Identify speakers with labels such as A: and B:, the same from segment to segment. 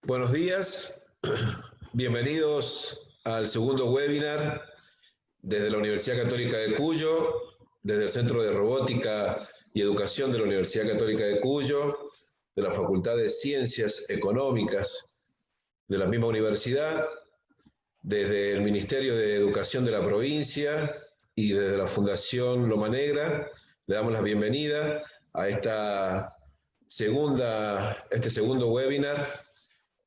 A: Buenos días, bienvenidos al segundo webinar desde la Universidad Católica de Cuyo, desde el Centro de Robótica y Educación de la Universidad Católica de Cuyo, de la Facultad de Ciencias Económicas de la misma universidad, desde el Ministerio de Educación de la provincia y desde la Fundación Loma Negra. Le damos la bienvenida a este segundo webinar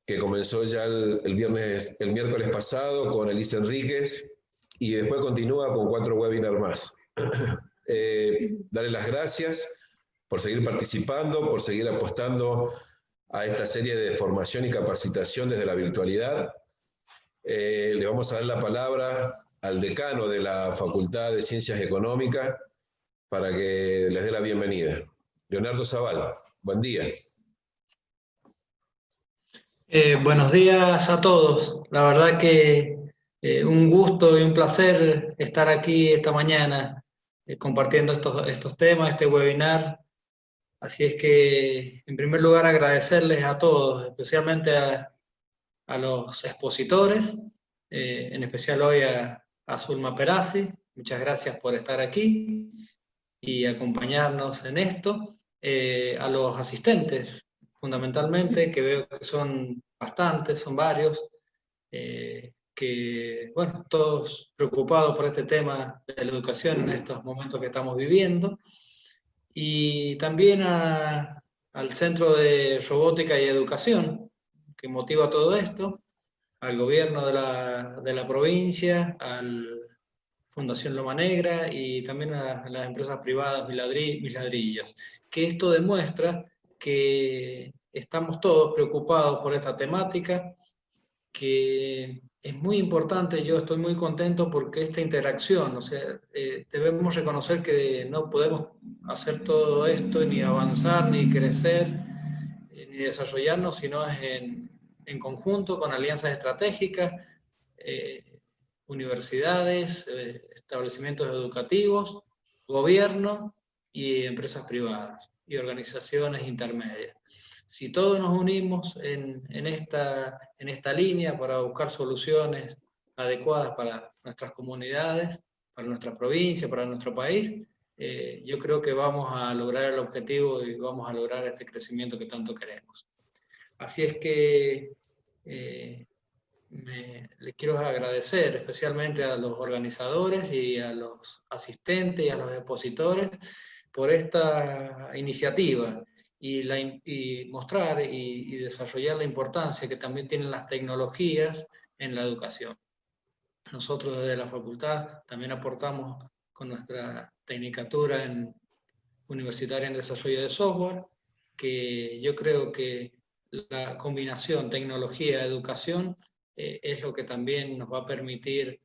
A: que comenzó ya el miércoles pasado con Elisa Enríquez y después continúa con 4 webinars más. Darle las gracias por seguir participando, por seguir apostando a esta serie de formación y capacitación desde la virtualidad. Le vamos a dar la palabra al decano de la Facultad de Ciencias Económicas para que les dé la bienvenida. Leonardo Zavala, buen día.
B: Buenos días a todos. La verdad que un gusto y un placer estar aquí esta mañana compartiendo estos temas, este webinar. Así es que, en primer lugar, agradecerles a todos, especialmente a los expositores, en especial hoy a Zulma Perazzi. Muchas gracias por estar aquí y acompañarnos en esto. A los asistentes, fundamentalmente, que veo que son bastantes, son varios, que, bueno, todos preocupados por este tema de la educación en estos momentos que estamos viviendo. Y también al Centro de Robótica y Educación, que motiva todo esto, al gobierno de la provincia, al Fundación Loma Negra y también a las empresas privadas Mis Ladrillos, que esto demuestra que estamos todos preocupados por esta temática, que es muy importante. Yo estoy muy contento porque esta interacción, o sea, debemos reconocer que no podemos hacer todo esto, ni avanzar, ni crecer, ni desarrollarnos, sino es en conjunto, con alianzas estratégicas, universidades, establecimientos educativos, gobierno y empresas privadas y organizaciones intermedias. Si todos nos unimos en esta línea para buscar soluciones adecuadas para nuestras comunidades, para nuestra provincia, para nuestro país, yo creo que vamos a lograr el objetivo y vamos a lograr este crecimiento que tanto queremos. Así es que les quiero agradecer especialmente a los organizadores y a los asistentes y a los expositores por esta iniciativa y mostrar y desarrollar la importancia que también tienen las tecnologías en la educación. Nosotros desde la facultad también aportamos con nuestra tecnicatura universitaria en desarrollo de software, que yo creo que la combinación tecnología-educación es lo que también nos va a permitir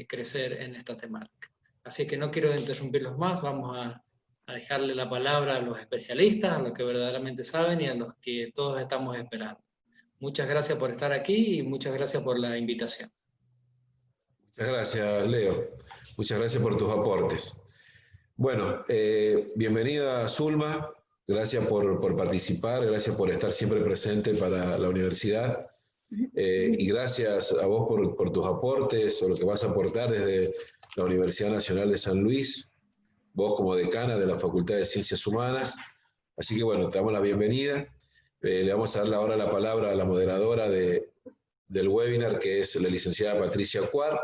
B: crecer en esta temática. Así que no quiero interrumpirlos más, vamos a dejarle la palabra a los especialistas, a los que verdaderamente saben y a los que todos estamos esperando. Muchas gracias por estar aquí y muchas gracias por la invitación.
A: Muchas gracias, Leo. Muchas gracias por tus aportes. Bueno, bienvenida Zulma. Gracias por participar, gracias por estar siempre presente para la universidad. Y gracias a vos por tus aportes o lo que vas a aportar desde la Universidad Nacional de San Luis, vos como decana de la Facultad de Ciencias Humanas. Así que bueno, te damos la bienvenida. Le vamos a dar ahora la palabra a la moderadora del webinar, que es la licenciada Patricia Cuar,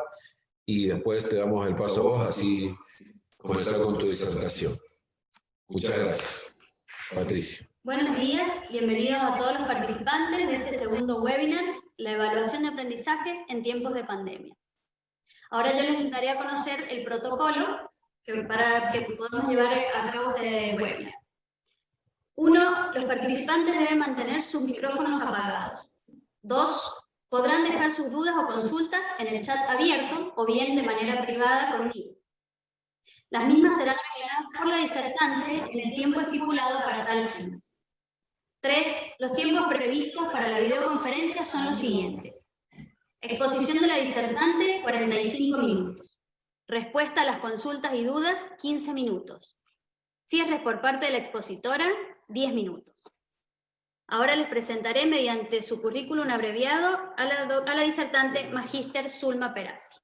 A: y después te damos el paso a vos, así comenzar con tu disertación. Muchas gracias. Patricia.
C: Buenos días, bienvenidos a todos los participantes de este segundo webinar, la evaluación de aprendizajes en tiempos de pandemia. Ahora yo les invitaría a conocer el protocolo para que podamos llevar a cabo este webinar. 1. Los participantes deben mantener sus micrófonos apagados. 2. Podrán dejar sus dudas o consultas en el chat abierto o bien de manera privada conmigo. Las mismas serán aclaradas por la disertante en el tiempo estipulado para tal fin. 3. Los tiempos previstos para la videoconferencia son los siguientes. Exposición de la disertante, 45 minutos. Respuesta a las consultas y dudas, 15 minutos. Cierre por parte de la expositora, 10 minutos. Ahora les presentaré mediante su currículum abreviado a la disertante Magíster Zulma Perazzi.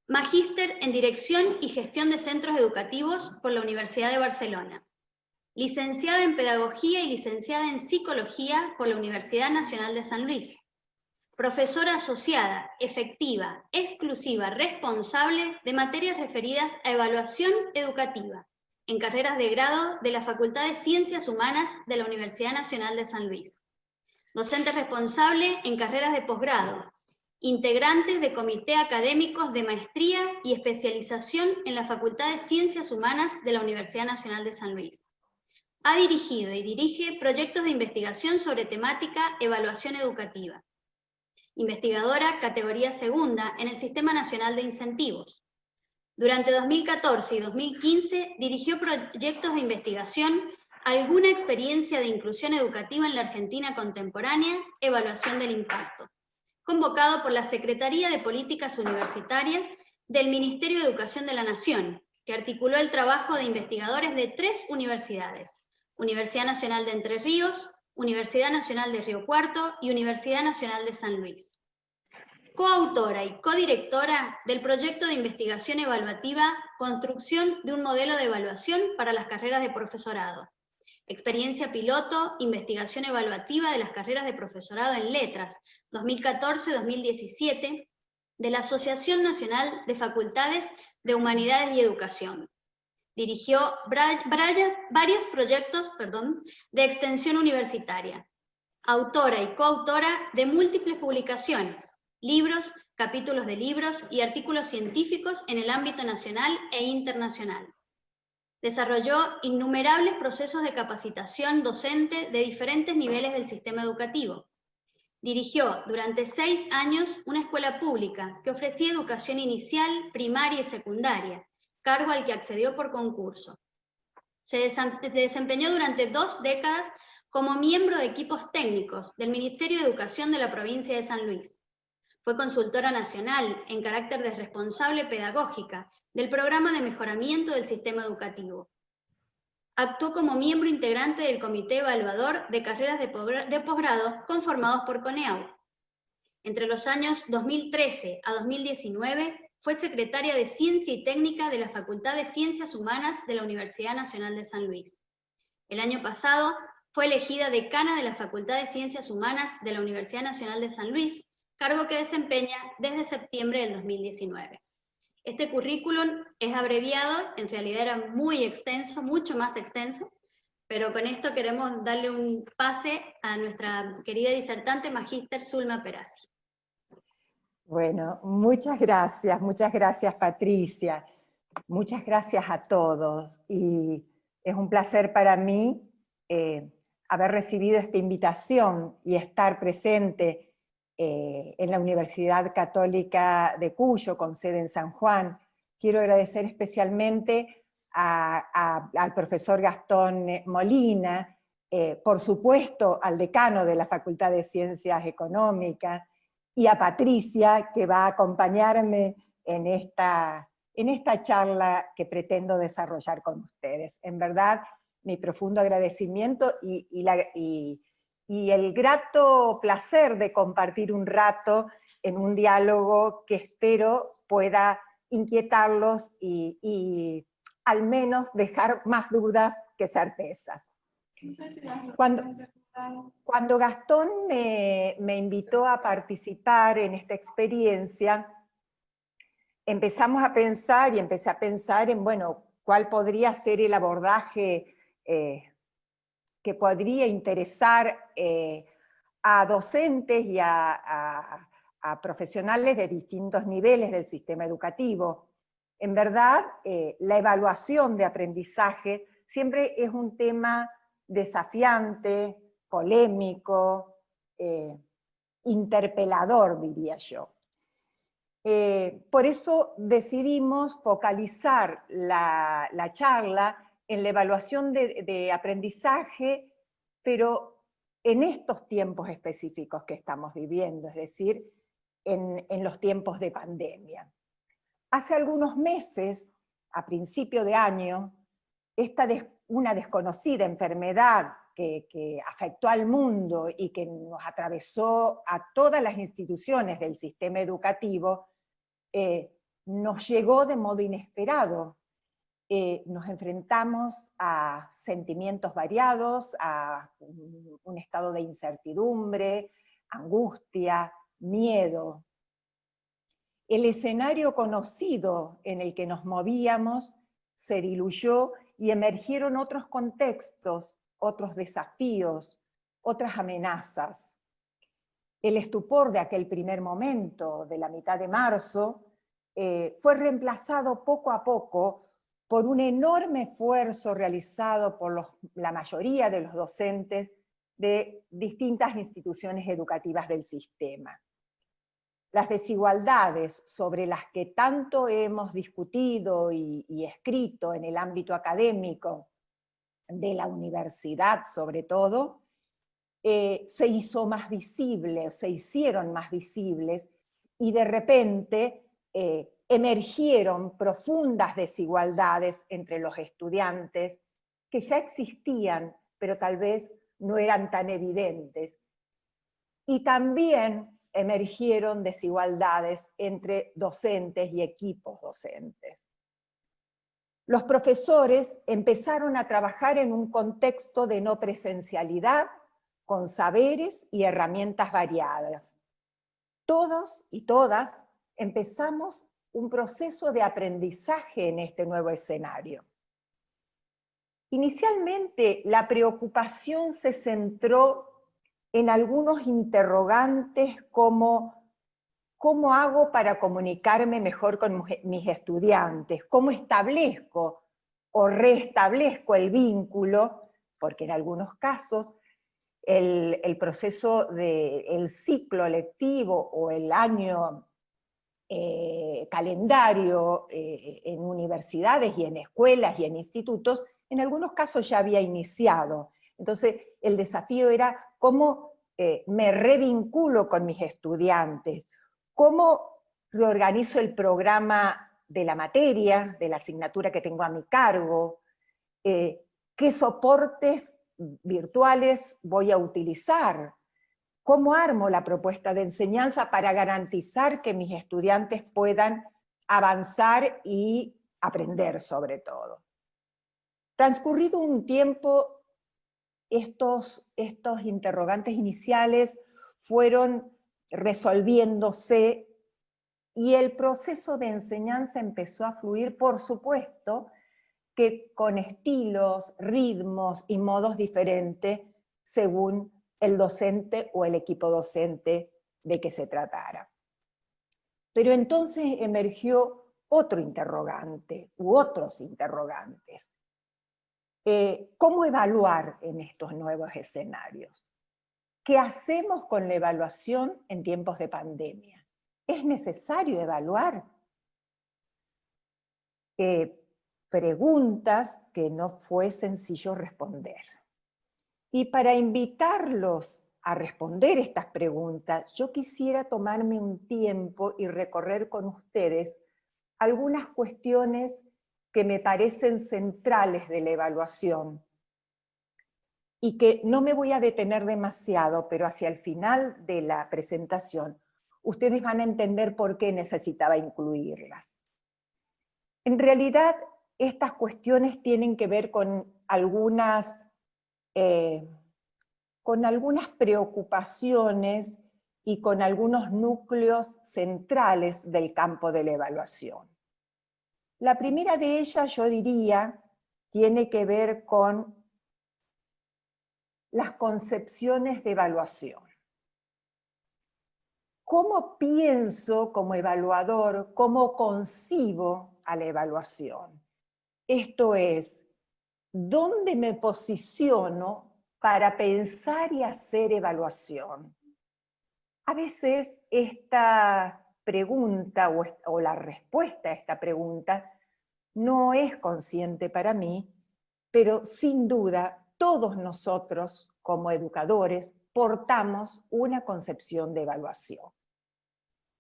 C: Magíster en Dirección y Gestión de Centros Educativos por la Universidad de Barcelona. Licenciada en Pedagogía y licenciada en Psicología por la Universidad Nacional de San Luis. Profesora asociada, efectiva, exclusiva, responsable de materias referidas a evaluación educativa en carreras de grado de la Facultad de Ciencias Humanas de la Universidad Nacional de San Luis. Docente responsable en carreras de posgrado. Integrantes de comité académicos de maestría y especialización en la Facultad de Ciencias Humanas de la Universidad Nacional de San Luis. Ha dirigido y dirige proyectos de investigación sobre temática evaluación educativa. Investigadora categoría segunda en el Sistema Nacional de Incentivos. Durante 2014 y 2015 dirigió proyectos de investigación, alguna experiencia de inclusión educativa en la Argentina contemporánea, evaluación del impacto, convocado por la Secretaría de Políticas Universitarias del Ministerio de Educación de la Nación, que articuló el trabajo de investigadores de 3 universidades, Universidad Nacional de Entre Ríos, Universidad Nacional de Río Cuarto y Universidad Nacional de San Luis. Coautora y codirectora del proyecto de investigación evaluativa Construcción de un modelo de evaluación para las carreras de profesorado. Experiencia piloto, investigación evaluativa de las carreras de profesorado en letras, 2014-2017, de la Asociación Nacional de Facultades de Humanidades y Educación. Dirigió varios proyectos de extensión universitaria. Autora y coautora de múltiples publicaciones, libros, capítulos de libros y artículos científicos en el ámbito nacional e internacional. Desarrolló innumerables procesos de capacitación docente de diferentes niveles del sistema educativo. Dirigió durante 6 años una escuela pública que ofrecía educación inicial, primaria y secundaria, cargo al que accedió por concurso. Se desempeñó durante 2 décadas como miembro de equipos técnicos del Ministerio de Educación de la provincia de San Luis. Fue consultora nacional en carácter de responsable pedagógica del Programa de Mejoramiento del Sistema Educativo. Actuó como miembro integrante del Comité Evaluador de Carreras de Posgrado conformados por CONEAU. Entre los años 2013 a 2019 fue secretaria de Ciencia y Técnica de la Facultad de Ciencias Humanas de la Universidad Nacional de San Luis. El año pasado fue elegida decana de la Facultad de Ciencias Humanas de la Universidad Nacional de San Luis, cargo que desempeña desde septiembre del 2019. Este currículum es abreviado, en realidad era muy extenso, mucho más extenso, pero con esto queremos darle un pase a nuestra querida disertante Magíster Zulma Perazzi.
D: Bueno, muchas gracias Patricia, muchas gracias a todos, y es un placer para mí haber recibido esta invitación y estar presente en la Universidad Católica de Cuyo, con sede en San Juan. Quiero agradecer especialmente al profesor Gastón Molina, por supuesto al decano de la Facultad de Ciencias Económicas, y a Patricia, que va a acompañarme en esta charla que pretendo desarrollar con ustedes. En verdad, mi profundo agradecimiento y el grato placer de compartir un rato en un diálogo que espero pueda inquietarlos y al menos dejar más dudas que certezas. Cuando Gastón me invitó a participar en esta experiencia, empecé a pensar en, bueno, cuál podría ser el abordaje que podría interesar a docentes y a profesionales de distintos niveles del sistema educativo. En verdad, la evaluación de aprendizaje siempre es un tema desafiante, polémico, interpelador, diría yo. Por eso decidimos focalizar la charla en la evaluación de aprendizaje, pero en estos tiempos específicos que estamos viviendo, es decir, en los tiempos de pandemia. Hace algunos meses, a principio de año, una desconocida enfermedad que afectó al mundo y que nos atravesó a todas las instituciones del sistema educativo, nos llegó de modo inesperado. Nos enfrentamos a sentimientos variados, a un estado de incertidumbre, angustia, miedo. El escenario conocido en el que nos movíamos se diluyó y emergieron otros contextos, otros desafíos, otras amenazas. El estupor de aquel primer momento, de la mitad de marzo, fue reemplazado poco a poco por un enorme esfuerzo realizado por la mayoría de los docentes de distintas instituciones educativas del sistema. Las desigualdades sobre las que tanto hemos discutido y escrito en el ámbito académico, de la universidad sobre todo, se hicieron más visibles, y de repente emergieron profundas desigualdades entre los estudiantes que ya existían, pero tal vez no eran tan evidentes. Y también emergieron desigualdades entre docentes y equipos docentes. Los profesores empezaron a trabajar en un contexto de no presencialidad, con saberes y herramientas variadas. Todos y todas empezamos un proceso de aprendizaje en este nuevo escenario. Inicialmente, la preocupación se centró en algunos interrogantes como ¿cómo hago para comunicarme mejor con mis estudiantes? ¿Cómo establezco o restablezco el vínculo? Porque en algunos casos el proceso del ciclo lectivo o el año calendario en universidades y en escuelas y en institutos, en algunos casos ya había iniciado. Entonces el desafío era cómo me revinculo con mis estudiantes, cómo reorganizo el programa de la materia, de la asignatura que tengo a mi cargo, qué soportes virtuales voy a utilizar, cómo armo la propuesta de enseñanza para garantizar que mis estudiantes puedan avanzar y aprender sobre todo. Transcurrido un tiempo, estos interrogantes iniciales fueron resolviéndose y el proceso de enseñanza empezó a fluir, por supuesto, que con estilos, ritmos y modos diferentes según el docente o el equipo docente de que se tratara. Pero entonces emergió otro interrogante, u otros interrogantes. ¿Cómo evaluar en estos nuevos escenarios? ¿Qué hacemos con la evaluación en tiempos de pandemia? ¿Es necesario evaluar? Preguntas que no fue sencillo responder. Y para invitarlos a responder estas preguntas, yo quisiera tomarme un tiempo y recorrer con ustedes algunas cuestiones que me parecen centrales de la evaluación y que no me voy a detener demasiado, pero hacia el final de la presentación ustedes van a entender por qué necesitaba incluirlas. En realidad, estas cuestiones tienen que ver con algunas preocupaciones y con algunos núcleos centrales del campo de la evaluación. La primera de ellas, yo diría, tiene que ver con las concepciones de evaluación. ¿Cómo pienso como evaluador? ¿Cómo concibo a la evaluación? Esto es, ¿dónde me posiciono para pensar y hacer evaluación? A veces esta pregunta o la respuesta a esta pregunta no es consciente para mí, pero sin duda todos nosotros como educadores portamos una concepción de evaluación.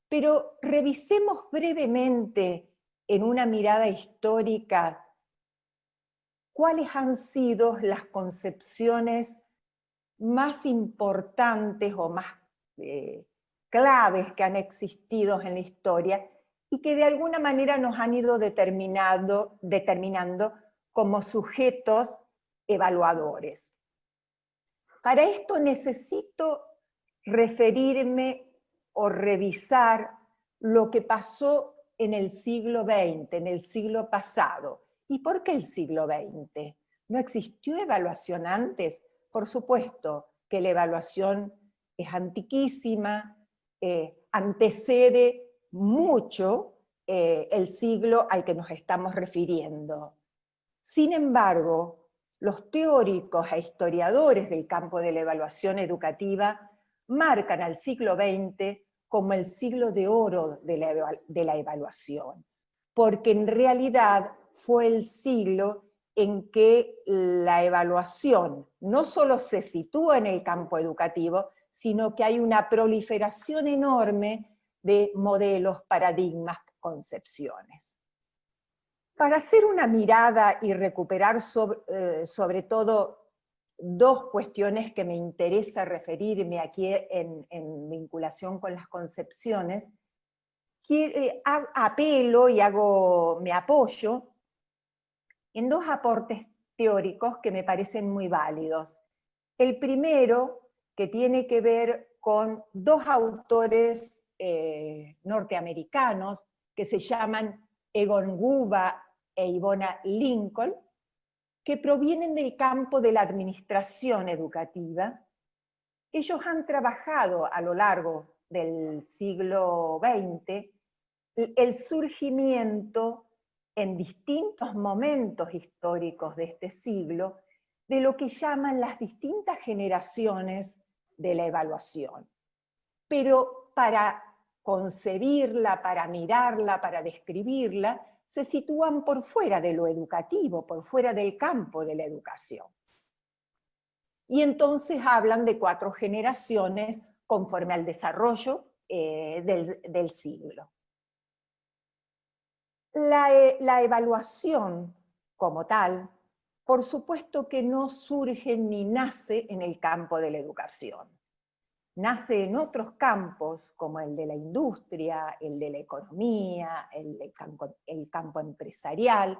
D: Pero revisemos brevemente en una mirada histórica cuáles han sido las concepciones más importantes o más claves que han existido en la historia y que de alguna manera nos han ido determinando como sujetos evaluadores. Para esto necesito referirme o revisar lo que pasó en el siglo XX, en el siglo pasado. ¿Y por qué el siglo XX? ¿No existió evaluación antes? Por supuesto que la evaluación es antiquísima, antecede mucho el siglo al que nos estamos refiriendo. Sin embargo, los teóricos e historiadores del campo de la evaluación educativa marcan al siglo XX como el siglo de oro de la evaluación, porque en realidad fue el siglo en que la evaluación no solo se sitúa en el campo educativo, sino que hay una proliferación enorme de modelos, paradigmas, concepciones. Para hacer una mirada y recuperar sobre todo dos cuestiones que me interesa referirme aquí en vinculación con las concepciones, apelo y me apoyo en dos aportes teóricos que me parecen muy válidos. El primero, que tiene que ver con dos autores norteamericanos que se llaman Egon Guba e Ivona Lincoln, que provienen del campo de la administración educativa. Ellos han trabajado a lo largo del siglo XX el surgimiento en distintos momentos históricos de este siglo de lo que llaman las distintas generaciones de la evaluación. Pero para concebirla, para mirarla, para describirla, se sitúan por fuera de lo educativo, por fuera del campo de la educación. Y entonces hablan de 4 generaciones conforme al desarrollo del siglo. La evaluación como tal, por supuesto que no surge ni nace en el campo de la educación. Nace en otros campos, como el de la industria, el de la economía, el campo empresarial.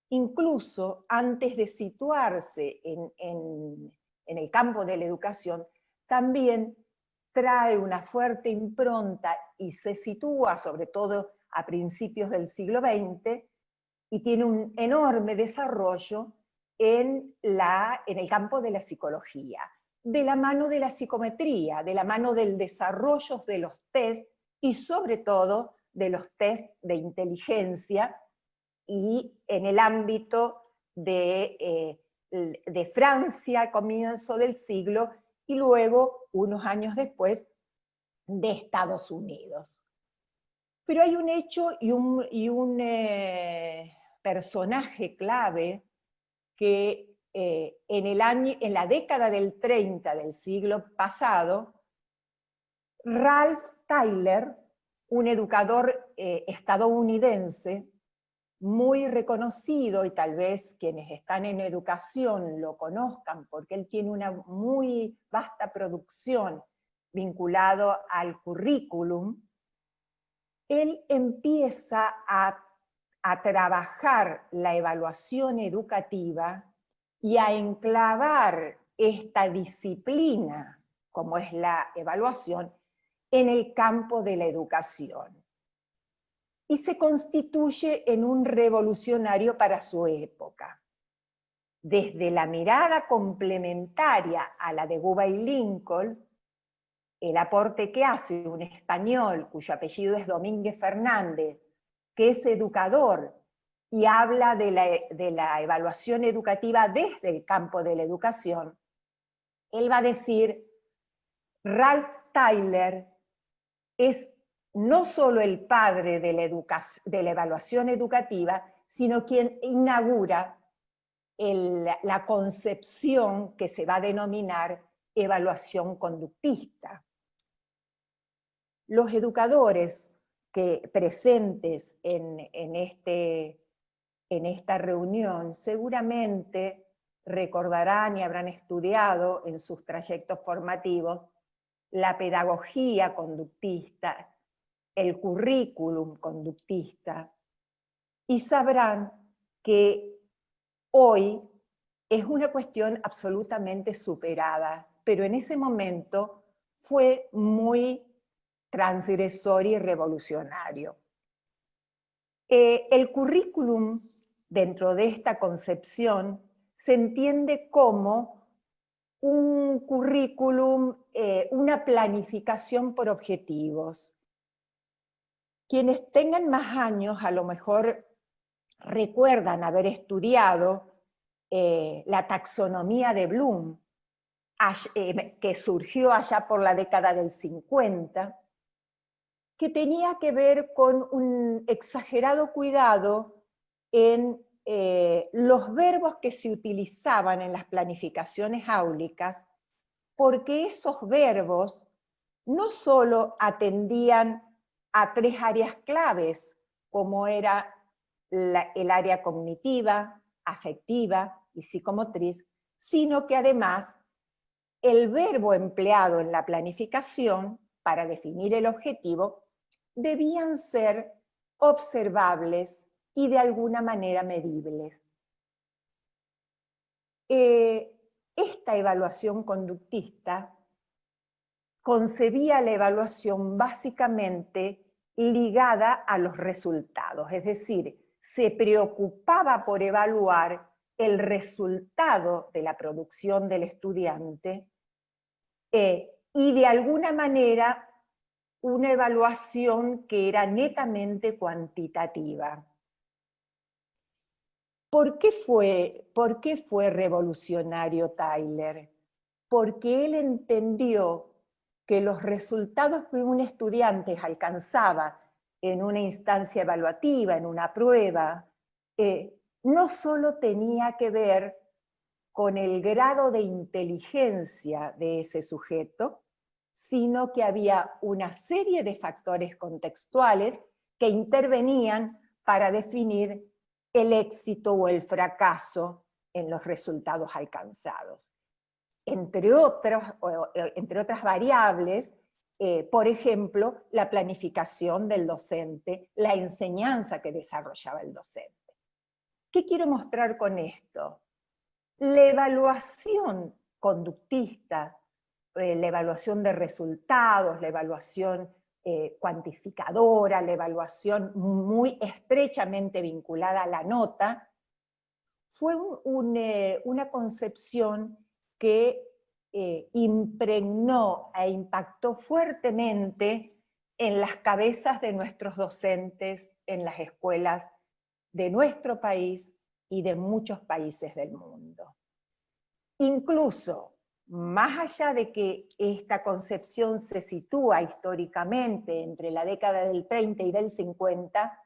D: Incluso antes de situarse en el campo de la educación, también trae una fuerte impronta y se sitúa sobre todo a principios del siglo XX y tiene un enorme desarrollo en el campo de la psicología, de la mano de la psicometría, de la mano del desarrollo de los test y sobre todo de los test de inteligencia, y en el ámbito de Francia a comienzo del siglo y luego, unos años después, de Estados Unidos. Pero hay un hecho y un personaje clave que en la década del 30 del siglo pasado, Ralph Tyler, un educador estadounidense, muy reconocido, y tal vez quienes están en educación lo conozcan, porque él tiene una muy vasta producción vinculado al currículum, él empieza a trabajar la evaluación educativa y a enclavar esta disciplina, como es la evaluación, en el campo de la educación. Y se constituye en un revolucionario para su época. Desde la mirada complementaria a la de Guba y Lincoln, el aporte que hace un español cuyo apellido es Domínguez Fernández, que es educador y habla de la evaluación educativa desde el campo de la educación, él va a decir, Ralph Tyler es no solo el padre de la evaluación educativa, sino quien inaugura la concepción que se va a denominar evaluación conductista. Los educadores presentes en esta reunión seguramente recordarán y habrán estudiado en sus trayectos formativos la pedagogía conductista, el currículum conductista, y sabrán que hoy es una cuestión absolutamente superada, pero en ese momento fue muy transgresor y revolucionario. El currículum, dentro de esta concepción, se entiende como un currículum, una planificación por objetivos. Quienes tengan más años a lo mejor recuerdan haber estudiado la taxonomía de Bloom, que surgió allá por la década del 50, que tenía que ver con un exagerado cuidado en los verbos que se utilizaban en las planificaciones áulicas, porque esos verbos no solo atendían a 3 áreas claves, como era el área cognitiva, afectiva y psicomotriz, sino que además el verbo empleado en la planificación para definir el objetivo debían ser observables y de alguna manera medibles. Esta evaluación conductista concebía la evaluación básicamente ligada a los resultados, es decir, se preocupaba por evaluar el resultado de la producción del estudiante y de alguna manera una evaluación que era netamente cuantitativa. ¿Por qué fue revolucionario Tyler? Porque él entendió que los resultados que un estudiante alcanzaba en una instancia evaluativa, en una prueba, no solo tenía que ver con el grado de inteligencia de ese sujeto, sino que había una serie de factores contextuales que intervenían para definir el éxito o el fracaso en los resultados alcanzados. Entre otras variables, por ejemplo, la planificación del docente, la enseñanza que desarrollaba el docente. ¿Qué quiero mostrar con esto? La evaluación conductista, la evaluación de resultados, la evaluación cuantificadora, la evaluación muy estrechamente vinculada a la nota, fue una concepción que impregnó e impactó fuertemente en las cabezas de nuestros docentes en las escuelas de nuestro país y de muchos países del mundo. Incluso, más allá de que esta concepción se sitúa históricamente entre la década del 30 y del 50,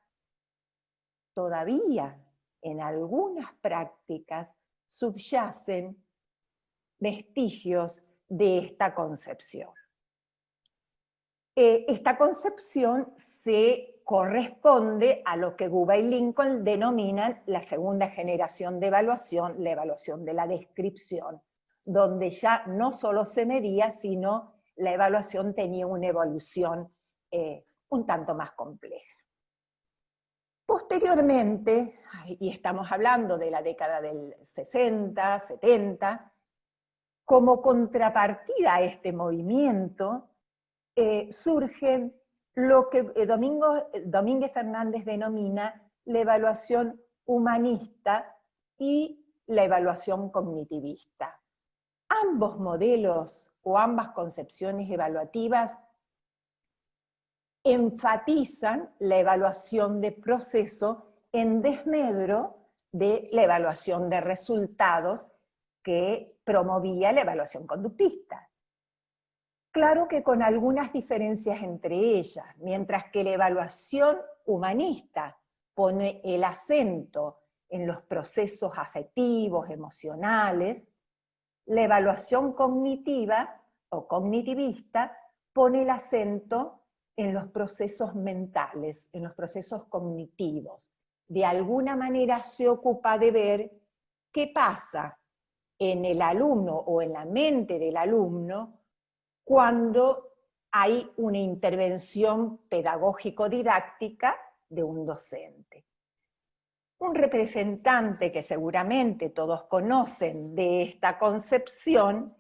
D: todavía en algunas prácticas subyacen vestigios de esta concepción. Esta concepción se corresponde a lo que Guba y Lincoln denominan la segunda generación de evaluación, la evaluación de la descripción, donde ya no solo se medía, sino la evaluación tenía una evolución un tanto más compleja. Posteriormente, y estamos hablando de la década del 60, 70, como contrapartida a este movimiento, surgen lo que Domínguez Fernández denomina la evaluación humanista y la evaluación cognitivista. Ambos modelos o ambas concepciones evaluativas enfatizan la evaluación de proceso en desmedro de la evaluación de resultados que promovía la evaluación conductista. Claro que con algunas diferencias entre ellas, mientras que la evaluación humanista pone el acento en los procesos afectivos, emocionales, la evaluación cognitiva o cognitivista pone el acento en los procesos mentales, en los procesos cognitivos. De alguna manera se ocupa de ver qué pasa en el alumno o en la mente del alumno cuando hay una intervención pedagógico-didáctica de un docente. Un representante que seguramente todos conocen de esta concepción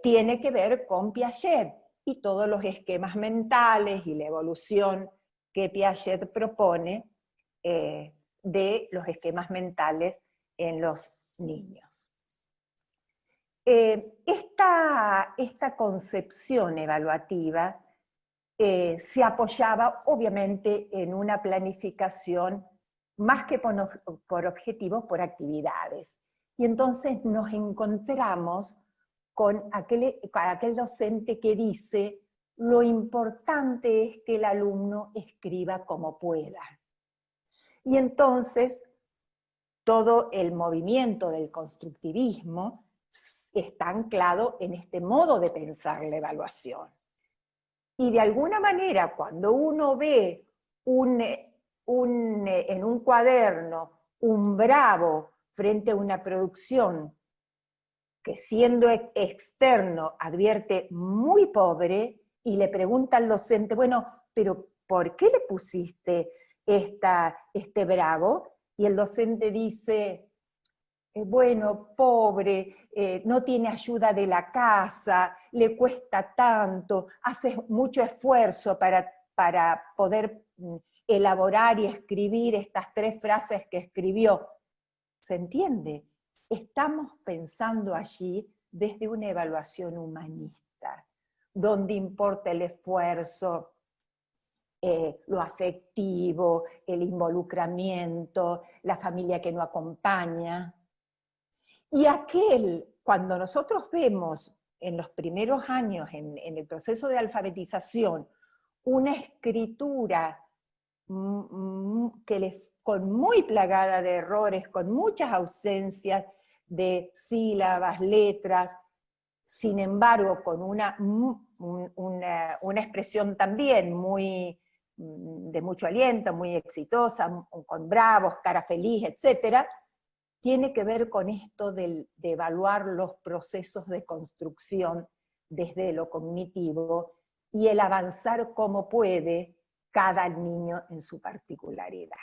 D: tiene que ver con Piaget y todos los esquemas mentales y la evolución que Piaget propone de los esquemas mentales en los niños. Esta concepción evaluativa se apoyaba obviamente en una planificación más que por objetivos, por actividades. Y entonces nos encontramos con aquel docente que dice: lo importante es que el alumno escriba como pueda. Y entonces todo el movimiento del constructivismo está anclado en este modo de pensar la evaluación. Y de alguna manera, cuando uno ve en un cuaderno un Bravo frente a una producción que siendo externo advierte muy pobre, y le pregunta al docente: bueno, pero ¿por qué le pusiste este Bravo? Y el docente dice: bueno, pobre, no tiene ayuda de la casa, le cuesta tanto, hace mucho esfuerzo para poder elaborar y escribir estas 3 frases que escribió. ¿Se entiende? Estamos pensando allí desde una evaluación humanista, donde importa el esfuerzo, lo afectivo, el involucramiento, la familia que no acompaña. Y cuando nosotros vemos en los primeros años, en el proceso de alfabetización, una escritura con muy plagada de errores, con muchas ausencias de sílabas, letras, sin embargo, con una expresión también de mucho aliento, muy exitosa, con bravos, cara feliz, etc., tiene que ver con esto de evaluar los procesos de construcción desde lo cognitivo y el avanzar como puede cada niño en su particularidad.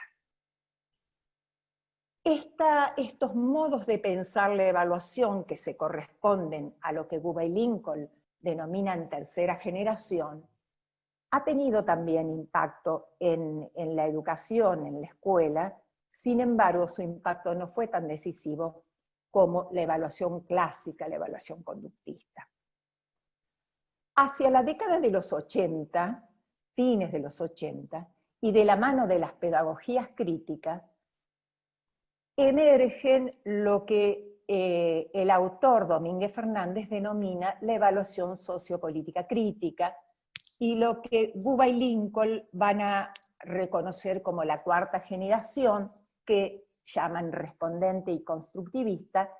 D: Estos modos de pensar la evaluación, que se corresponden a lo que Guba y Lincoln denominan tercera generación, ha tenido también impacto en la educación, en la escuela. Sin embargo, su impacto no fue tan decisivo como la evaluación clásica, la evaluación conductista. Hacia la década de los 80, fines de los 80, y de la mano de las pedagogías críticas, emergen lo que el autor Domínguez Fernández denomina la evaluación sociopolítica crítica, y lo que Guba y Lincoln van a reconocer como la 4ª generación, que llaman respondente y constructivista,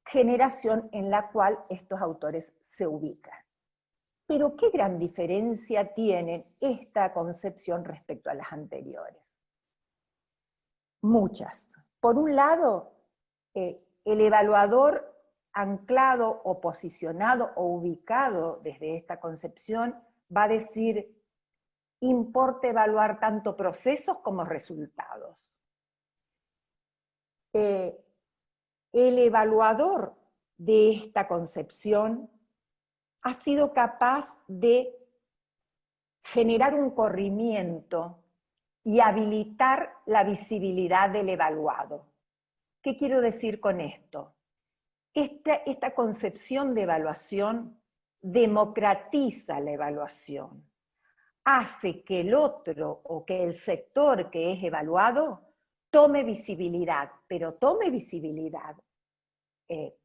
D: generación en la cual estos autores se ubican. Pero ¿qué gran diferencia tiene esta concepción respecto a las anteriores? Muchas. Por un lado, el evaluador anclado o posicionado o ubicado desde esta concepción va a decir: importa evaluar tanto procesos como resultados. El evaluador de esta concepción ha sido capaz de generar un corrimiento y habilitar la visibilidad del evaluado. ¿Qué quiero decir con esto? Esta concepción de evaluación democratiza la evaluación, hace que el otro o que el sector que es evaluado tome visibilidad, pero tome visibilidad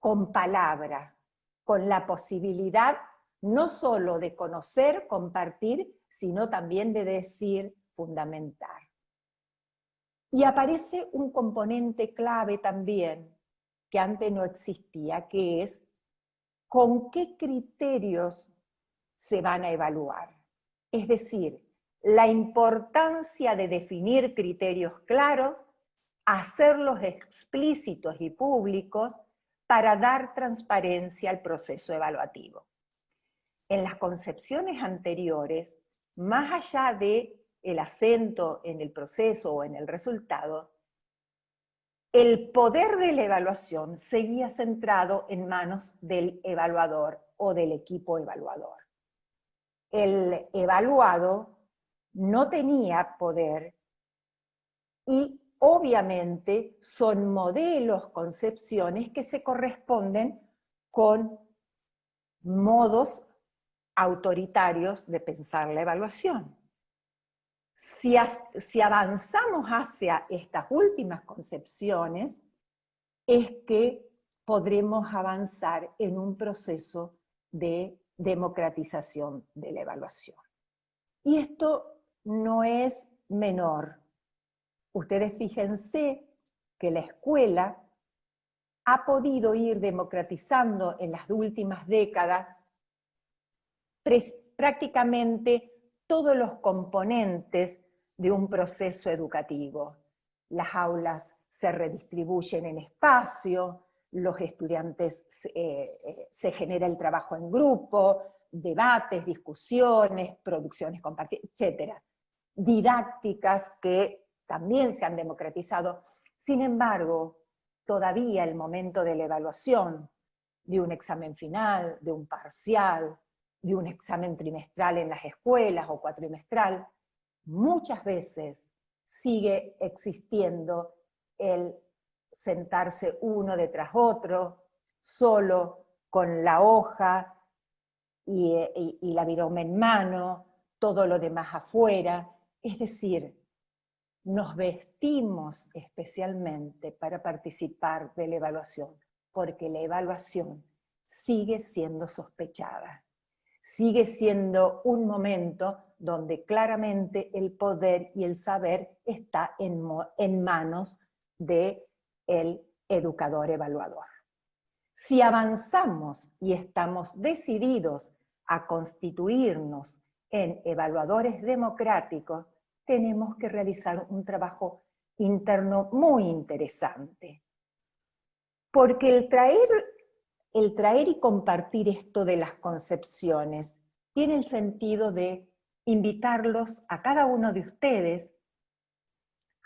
D: con palabra, con la posibilidad no solo de conocer, compartir, sino también de decir, fundamentar. Y aparece un componente clave también, que antes no existía, que es con qué criterios se van a evaluar. Es decir, la importancia de definir criterios claros, hacerlos explícitos y públicos, para dar transparencia al proceso evaluativo. En las concepciones anteriores, más allá de el acento en el proceso o en el resultado, el poder de la evaluación seguía centrado en manos del evaluador o del equipo evaluador. El evaluado no tenía poder y obviamente son modelos, concepciones que se corresponden con modos autoritarios de pensar la evaluación. Si avanzamos hacia estas últimas concepciones, es que podremos avanzar en un proceso de democratización de la evaluación. Y esto no es menor. Ustedes fíjense que la escuela ha podido ir democratizando en las últimas décadas prácticamente todos los componentes de un proceso educativo. Las aulas se redistribuyen en espacio, los estudiantes se genera el trabajo en grupo, debates, discusiones, producciones compartidas, etc. Didácticas que también se han democratizado. Sin embargo, todavía el momento de la evaluación, de un examen final, de un parcial, de un examen trimestral en las escuelas o cuatrimestral, muchas veces sigue existiendo el sentarse uno detrás otro, solo con la hoja y la viroma en mano, todo lo demás afuera. Es decir, nos vestimos especialmente para participar de la evaluación, porque la evaluación sigue siendo sospechada. Sigue siendo un momento donde claramente el poder y el saber está en manos del educador evaluador. Si avanzamos y estamos decididos a constituirnos en evaluadores democráticos, tenemos que realizar un trabajo interno muy interesante. Porque el traer y compartir esto de las concepciones tiene el sentido de invitarlos a cada uno de ustedes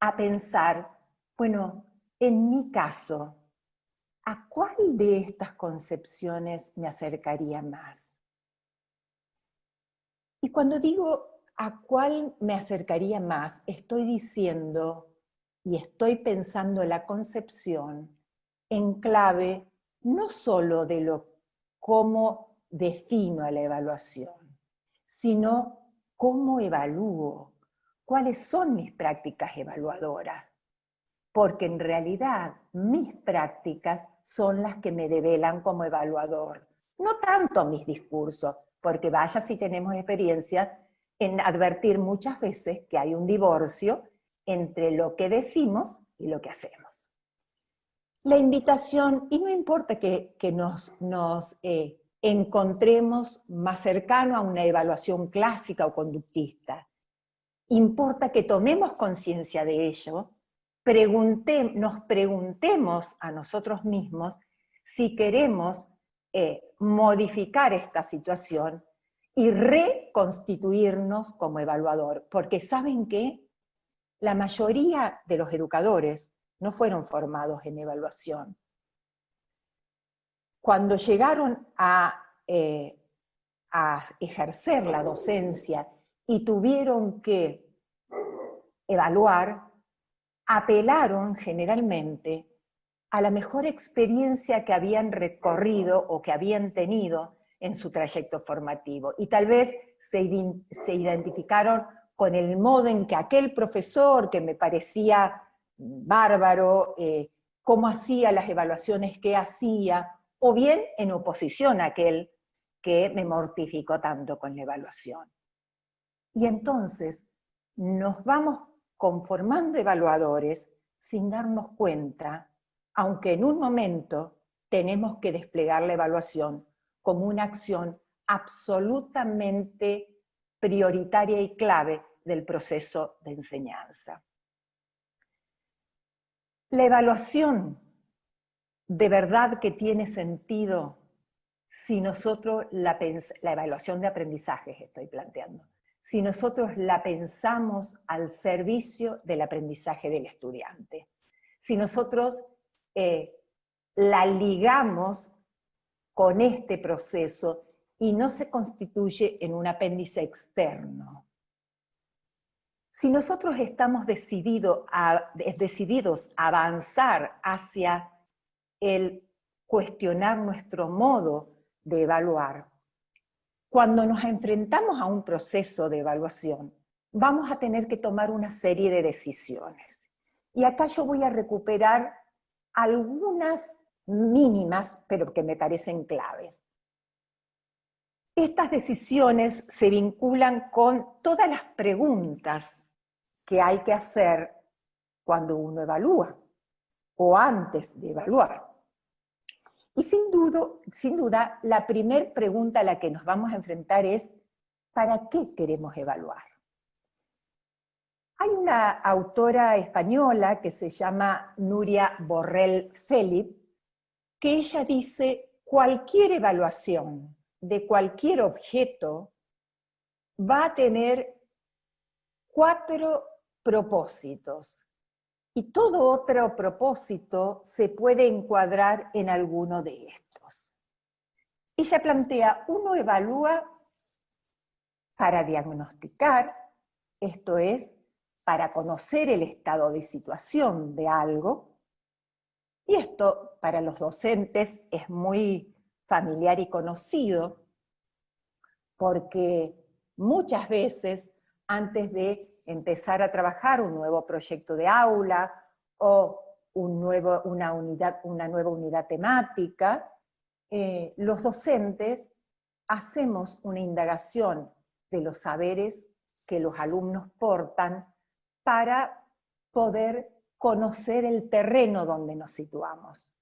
D: a pensar, bueno, en mi caso, ¿a cuál de estas concepciones me acercaría más? Y cuando digo a cuál me acercaría más, estoy diciendo y estoy pensando la concepción en clave no solo de cómo defino a la evaluación, sino cómo evalúo, cuáles son mis prácticas evaluadoras. Porque en realidad mis prácticas son las que me develan como evaluador, no tanto mis discursos, porque vaya si tenemos experiencia en advertir muchas veces que hay un divorcio entre lo que decimos y lo que hacemos. La invitación, y no importa que nos encontremos más cercano a una evaluación clásica o conductista, importa que tomemos conciencia de ello, nos preguntemos a nosotros mismos si queremos modificar esta situación y reconstituirnos como evaluador. Porque ¿saben qué? La mayoría de los educadores no fueron formados en evaluación. Cuando llegaron a ejercer la docencia y tuvieron que evaluar, apelaron generalmente a la mejor experiencia que habían recorrido o que habían tenido en su trayecto formativo. Y tal vez se identificaron con el modo en que aquel profesor que me parecía bárbaro, cómo hacía las evaluaciones que hacía, o bien en oposición a aquel que me mortificó tanto con la evaluación. Y entonces nos vamos conformando evaluadores sin darnos cuenta, aunque en un momento tenemos que desplegar la evaluación como una acción absolutamente prioritaria y clave del proceso de enseñanza. La evaluación de verdad que tiene sentido si nosotros la evaluación de aprendizajes estoy planteando, si nosotros la pensamos al servicio del aprendizaje del estudiante, si nosotros la ligamos con este proceso y no se constituye en un apéndice externo. Si nosotros estamos decididos a avanzar hacia el cuestionar nuestro modo de evaluar, cuando nos enfrentamos a un proceso de evaluación, vamos a tener que tomar una serie de decisiones. Y acá yo voy a recuperar algunas mínimas, pero que me parecen claves. Estas decisiones se vinculan con todas las preguntas que hay que hacer cuando uno evalúa, o antes de evaluar. Y sin duda, la primera pregunta a la que nos vamos a enfrentar es, ¿para qué queremos evaluar? Hay una autora española que se llama Núria Borrell Felip, que ella dice, cualquier evaluación de cualquier objeto va a tener 4 propósitos. Y todo otro propósito se puede encuadrar en alguno de estos. Ella plantea, uno evalúa para diagnosticar, esto es, para conocer el estado de situación de algo, y esto para los docentes es muy familiar y conocido, porque muchas veces antes de empezar a trabajar un nuevo proyecto de aula o una nueva unidad temática, los docentes hacemos una indagación de los saberes que los alumnos portan para poder conocer el terreno donde nos situamos.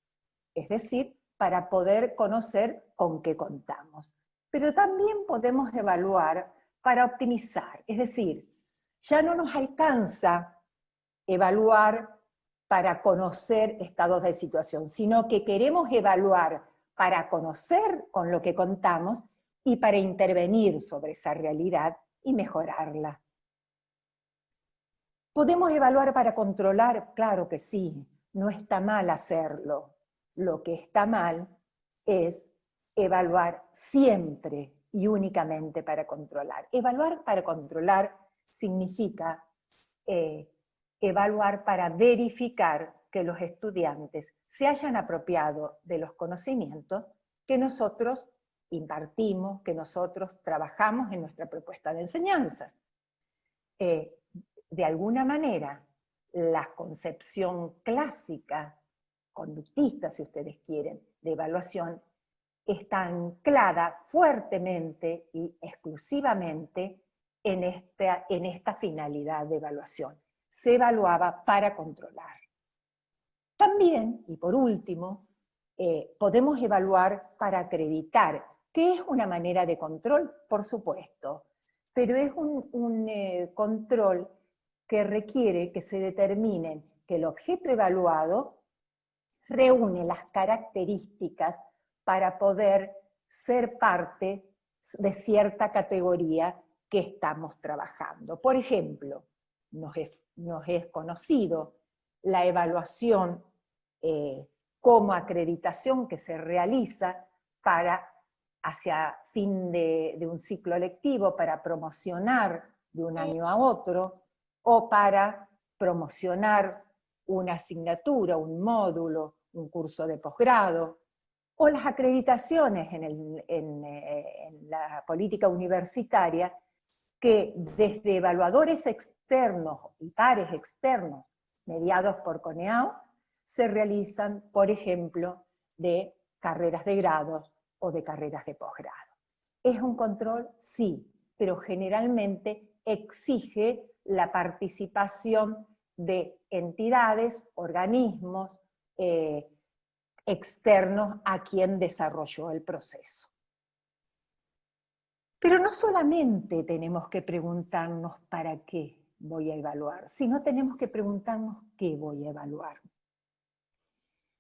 D: Es decir, para poder conocer con qué contamos. Pero también podemos evaluar para optimizar, es decir, ya no nos alcanza evaluar para conocer estados de situación, sino que queremos evaluar para conocer con lo que contamos y para intervenir sobre esa realidad y mejorarla. ¿Podemos evaluar para controlar? Claro que sí, no está mal hacerlo. Lo que está mal es evaluar siempre y únicamente para controlar. Evaluar para controlar significa evaluar para verificar que los estudiantes se hayan apropiado de los conocimientos que nosotros impartimos, que nosotros trabajamos en nuestra propuesta de enseñanza. De alguna manera, la concepción clásica, conductista, si ustedes quieren, de evaluación, está anclada fuertemente y exclusivamente en esta finalidad de evaluación. Se evaluaba para controlar. También, y por último, podemos evaluar para acreditar, que es una manera de control, por supuesto, pero es un control que requiere que se determine que el objeto evaluado reúne las características para poder ser parte de cierta categoría que estamos trabajando. Por ejemplo, nos es conocido la evaluación como acreditación que se realiza hacia fin de un ciclo lectivo para promocionar de un año a otro, o para promocionar una asignatura, un módulo, un curso de posgrado, o las acreditaciones en la política universitaria, que desde evaluadores externos y pares externos, mediados por CONEAU, se realizan, por ejemplo, de carreras de grado o de carreras de posgrado. ¿Es un control? Sí, pero generalmente exige la participación de entidades, organismos externos a quien desarrolló el proceso. Pero no solamente tenemos que preguntarnos para qué voy a evaluar, sino tenemos que preguntarnos qué voy a evaluar.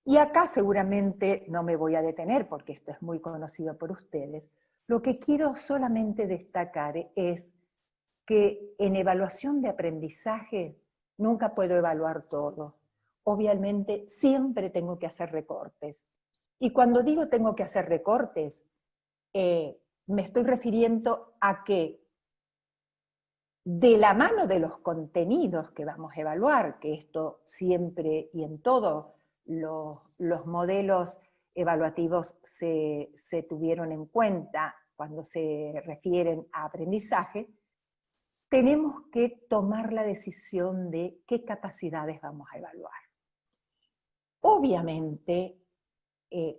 D: Y acá seguramente no me voy a detener porque esto es muy conocido por ustedes. Lo que quiero solamente destacar es que en evaluación de aprendizaje nunca puedo evaluar todo. Obviamente siempre tengo que hacer recortes. Y cuando digo tengo que hacer recortes, me estoy refiriendo a que de la mano de los contenidos que vamos a evaluar, que esto siempre y en todos los modelos evaluativos se tuvieron en cuenta cuando se refieren a aprendizaje, tenemos que tomar la decisión de qué capacidades vamos a evaluar. Obviamente,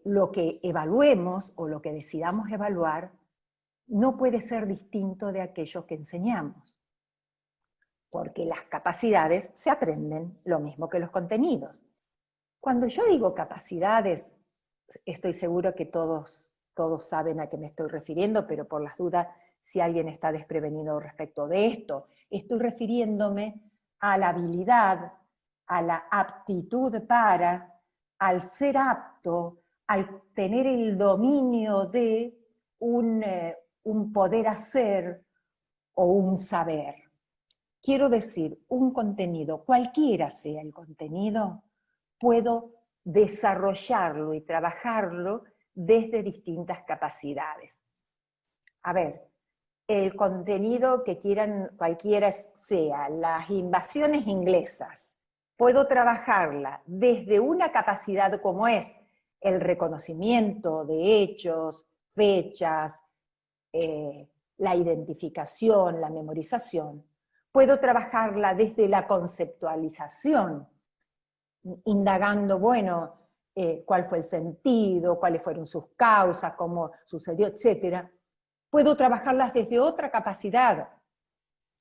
D: lo que evaluemos o lo que decidamos evaluar no puede ser distinto de aquello que enseñamos, porque las capacidades se aprenden lo mismo que los contenidos. Cuando yo digo capacidades, estoy seguro que todos saben a qué me estoy refiriendo, pero por las dudas, si alguien está desprevenido respecto de esto, estoy refiriéndome a la habilidad, a la aptitud para, al ser apto, al tener el dominio de un poder hacer o un saber. Quiero decir, un contenido, cualquiera sea el contenido, puedo desarrollarlo y trabajarlo desde distintas capacidades. A ver, el contenido que quieran, cualquiera sea, las invasiones inglesas, puedo trabajarla desde una capacidad como es el reconocimiento de hechos, fechas, la identificación, la memorización. Puedo trabajarla desde la conceptualización, indagando, bueno, cuál fue el sentido, cuáles fueron sus causas, cómo sucedió, etc. Puedo trabajarlas desde otra capacidad,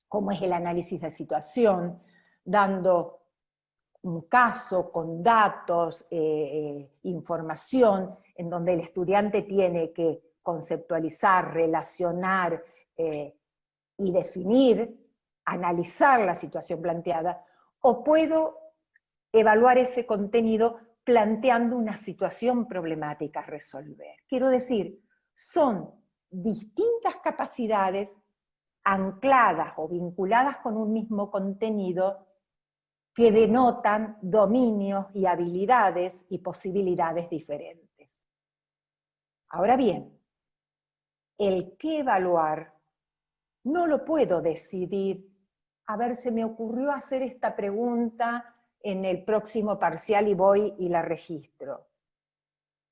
D: como es el análisis de situación, dando un caso con datos, información, en donde el estudiante tiene que conceptualizar, relacionar y definir, analizar la situación planteada, o puedo evaluar ese contenido planteando una situación problemática a resolver. Quiero decir, son distintas capacidades ancladas o vinculadas con un mismo contenido que denotan dominios y habilidades y posibilidades diferentes. Ahora bien, el qué evaluar no lo puedo decidir. A ver, se me ocurrió hacer esta pregunta en el próximo parcial y voy y la registro.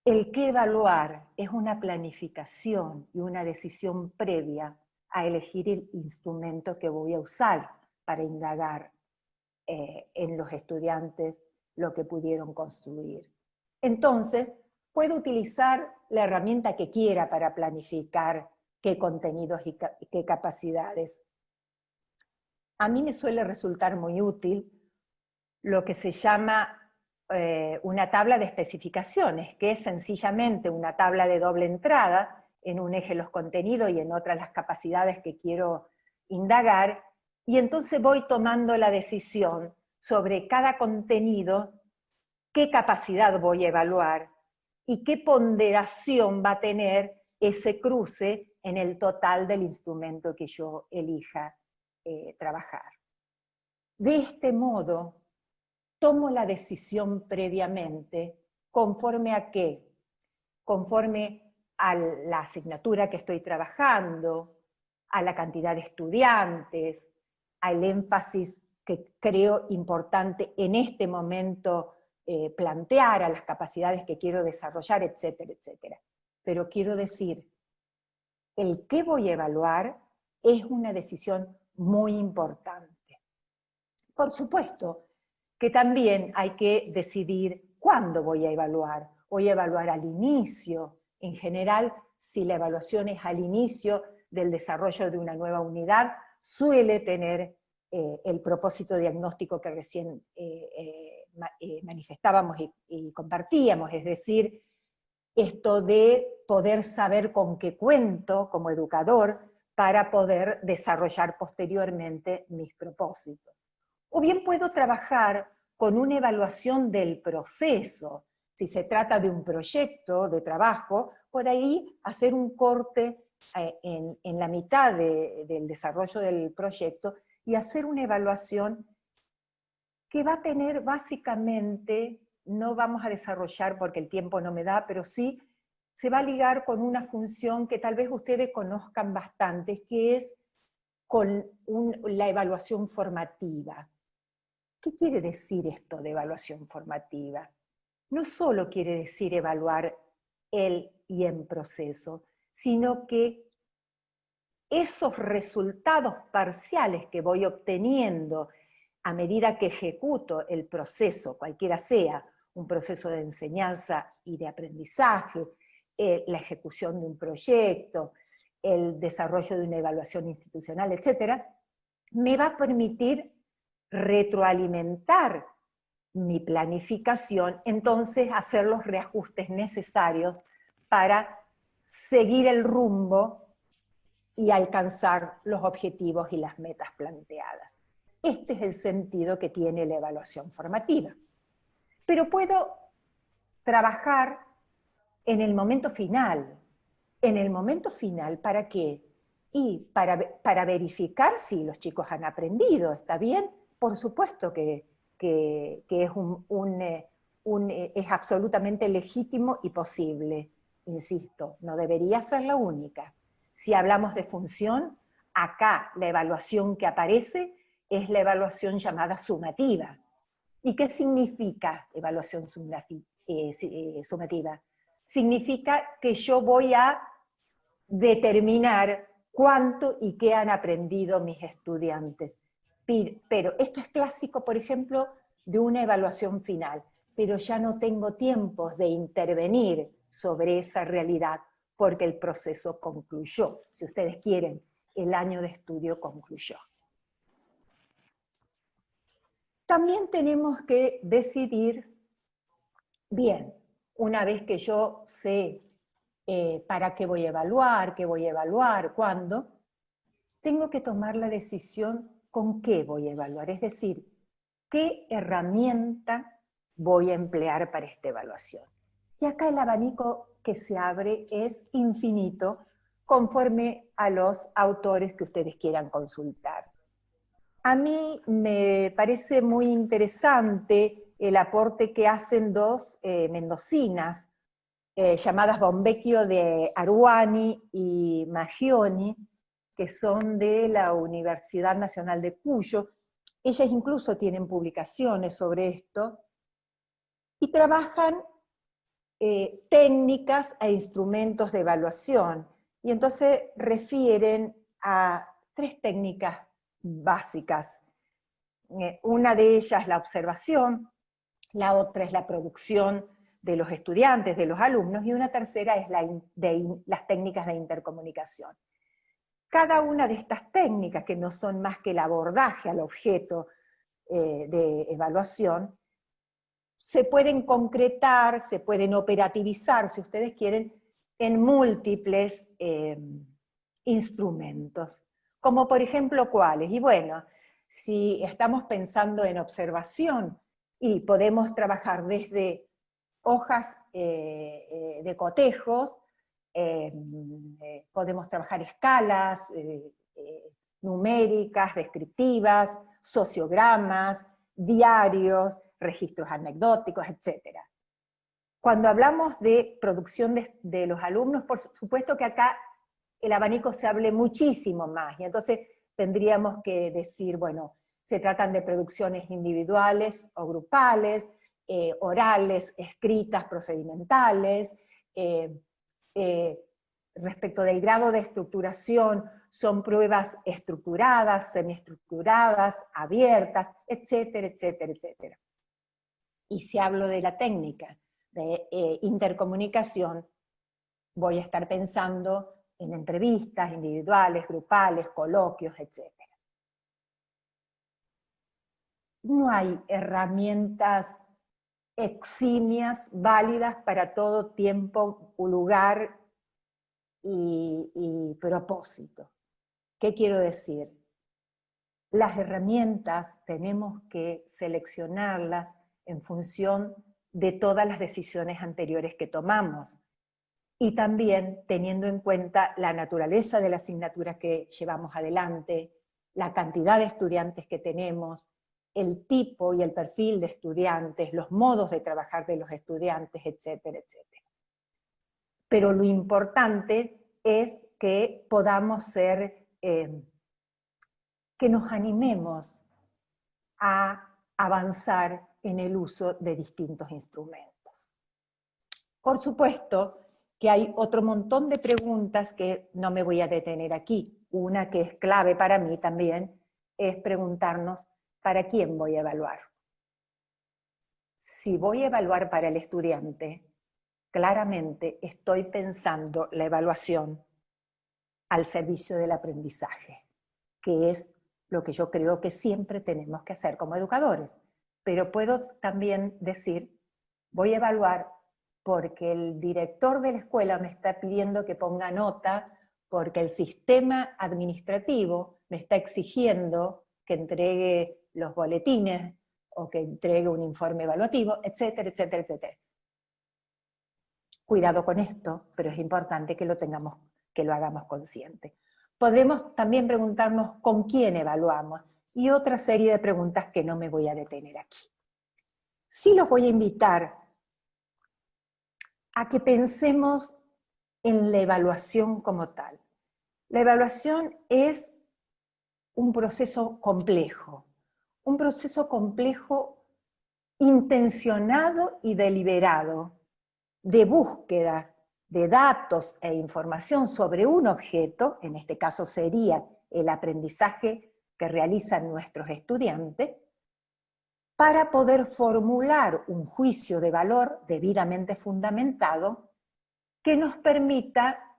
D: El qué evaluar es una planificación y una decisión previa a elegir el instrumento que voy a usar para indagar en los estudiantes lo que pudieron construir. Entonces, puedo utilizar la herramienta que quiera para planificar qué contenidos y qué capacidades. A mí me suele resultar muy útil lo que se llama una tabla de especificaciones, que es sencillamente una tabla de doble entrada, en un eje los contenidos y en otra las capacidades que quiero indagar, y entonces voy tomando la decisión sobre cada contenido, qué capacidad voy a evaluar y qué ponderación va a tener ese cruce en el total del instrumento que yo elija trabajar. De este modo, tomo la decisión previamente, ¿conforme a qué? Conforme a la asignatura que estoy trabajando, a la cantidad de estudiantes, al énfasis que creo importante en este momento plantear, a las capacidades que quiero desarrollar, etcétera, etcétera. Pero quiero decir, el qué voy a evaluar es una decisión muy importante. Por supuesto que también hay que decidir cuándo voy a evaluar. Voy a evaluar al inicio. En general, si la evaluación es al inicio del desarrollo de una nueva unidad, suele tener el propósito diagnóstico que recién manifestábamos y compartíamos, es decir, esto de poder saber con qué cuento como educador para poder desarrollar posteriormente mis propósitos. O bien puedo trabajar con una evaluación del proceso, Si se trata de un proyecto de trabajo, por ahí hacer un corte en la mitad del desarrollo del proyecto y hacer una evaluación que va a tener básicamente, no vamos a desarrollar porque el tiempo no me da, pero sí se va a ligar con una función que tal vez ustedes conozcan bastante, que es con la evaluación formativa. ¿Qué quiere decir esto de evaluación formativa? No solo quiere decir evaluar el y en proceso, sino que esos resultados parciales que voy obteniendo a medida que ejecuto el proceso, cualquiera sea, un proceso de enseñanza y de aprendizaje, la ejecución de un proyecto, el desarrollo de una evaluación institucional, etc., me va a permitir retroalimentar mi planificación, entonces hacer los reajustes necesarios para seguir el rumbo y alcanzar los objetivos y las metas planteadas. Este es el sentido que tiene la evaluación formativa. Pero puedo trabajar en el momento final. ¿En el momento final para qué? Y para verificar si los chicos han aprendido, ¿está bien? Por supuesto que es, es absolutamente legítimo y posible. Insisto, no debería ser la única. Si hablamos de función, acá la evaluación que aparece es la evaluación llamada sumativa. ¿Y qué significa evaluación sumativa? Significa que yo voy a determinar cuánto y qué han aprendido mis estudiantes. Pero esto es clásico, por ejemplo, de una evaluación final, pero ya no tengo tiempos de intervenir sobre esa realidad porque el proceso concluyó. Si ustedes quieren, el año de estudio concluyó. También tenemos que decidir, bien, una vez que yo sé para qué voy a evaluar, cuándo, tengo que tomar la decisión con qué voy a evaluar, es decir, qué herramienta voy a emplear para esta evaluación. Y acá el abanico que se abre es infinito conforme a los autores que ustedes quieran consultar. A mí me parece muy interesante el aporte que hacen dos mendocinas, llamadas Bombecchio de Aruani y Maggioni, que son de la Universidad Nacional de Cuyo. Ellas incluso tienen publicaciones sobre esto, y trabajan técnicas e instrumentos de evaluación, y entonces refieren a 3 técnicas básicas. Una de ellas es la observación, la otra es la producción de los estudiantes, de los alumnos, y una tercera es las técnicas de intercomunicación. Cada una de estas técnicas, que no son más que el abordaje al objeto de evaluación, se pueden concretar, se pueden operativizar, si ustedes quieren, en múltiples instrumentos. Como por ejemplo, ¿cuáles? Y bueno, si estamos pensando en observación, y podemos trabajar desde hojas de cotejos, podemos trabajar escalas numéricas, descriptivas, sociogramas, diarios, registros anecdóticos, etc. Cuando hablamos de producción de los alumnos, por supuesto que acá el abanico se hable muchísimo más, y entonces tendríamos que decir, bueno, se tratan de producciones individuales o grupales, orales, escritas, procedimentales. Respecto del grado de estructuración, son pruebas estructuradas, semiestructuradas, abiertas, etcétera, etcétera, etcétera. Y si hablo de la técnica de intercomunicación, voy a estar pensando en entrevistas individuales, grupales, coloquios, etc. No hay herramientas eximias, válidas para todo tiempo, lugar y propósito. ¿Qué quiero decir? Las herramientas tenemos que seleccionarlas en función de todas las decisiones anteriores que tomamos. Y también teniendo en cuenta la naturaleza de la asignatura que llevamos adelante, la cantidad de estudiantes que tenemos, el tipo y el perfil de estudiantes, los modos de trabajar de los estudiantes, etcétera, etcétera. Pero lo importante es que podamos ser, que nos animemos a avanzar en el uso de distintos instrumentos. Por supuesto que hay otro montón de preguntas que no me voy a detener aquí. Una que es clave para mí también es preguntarnos ¿para quién voy a evaluar? Si voy a evaluar para el estudiante, claramente estoy pensando la evaluación al servicio del aprendizaje, que es lo que yo creo que siempre tenemos que hacer como educadores. Pero puedo también decir, voy a evaluar porque el director de la escuela me está pidiendo que ponga nota, porque el sistema administrativo me está exigiendo que entregue los boletines o que entregue un informe evaluativo, etcétera, etcétera, etcétera. Cuidado con esto, pero es importante que lo hagamos consciente. Podremos también preguntarnos con quién evaluamos y otra serie de preguntas que no me voy a detener aquí. Sí los voy a invitar a que pensemos en la evaluación como tal. La evaluación es un proceso complejo intencionado y deliberado de búsqueda de datos e información sobre un objeto, en este caso sería el aprendizaje que realizan nuestros estudiantes, para poder formular un juicio de valor debidamente fundamentado que nos permita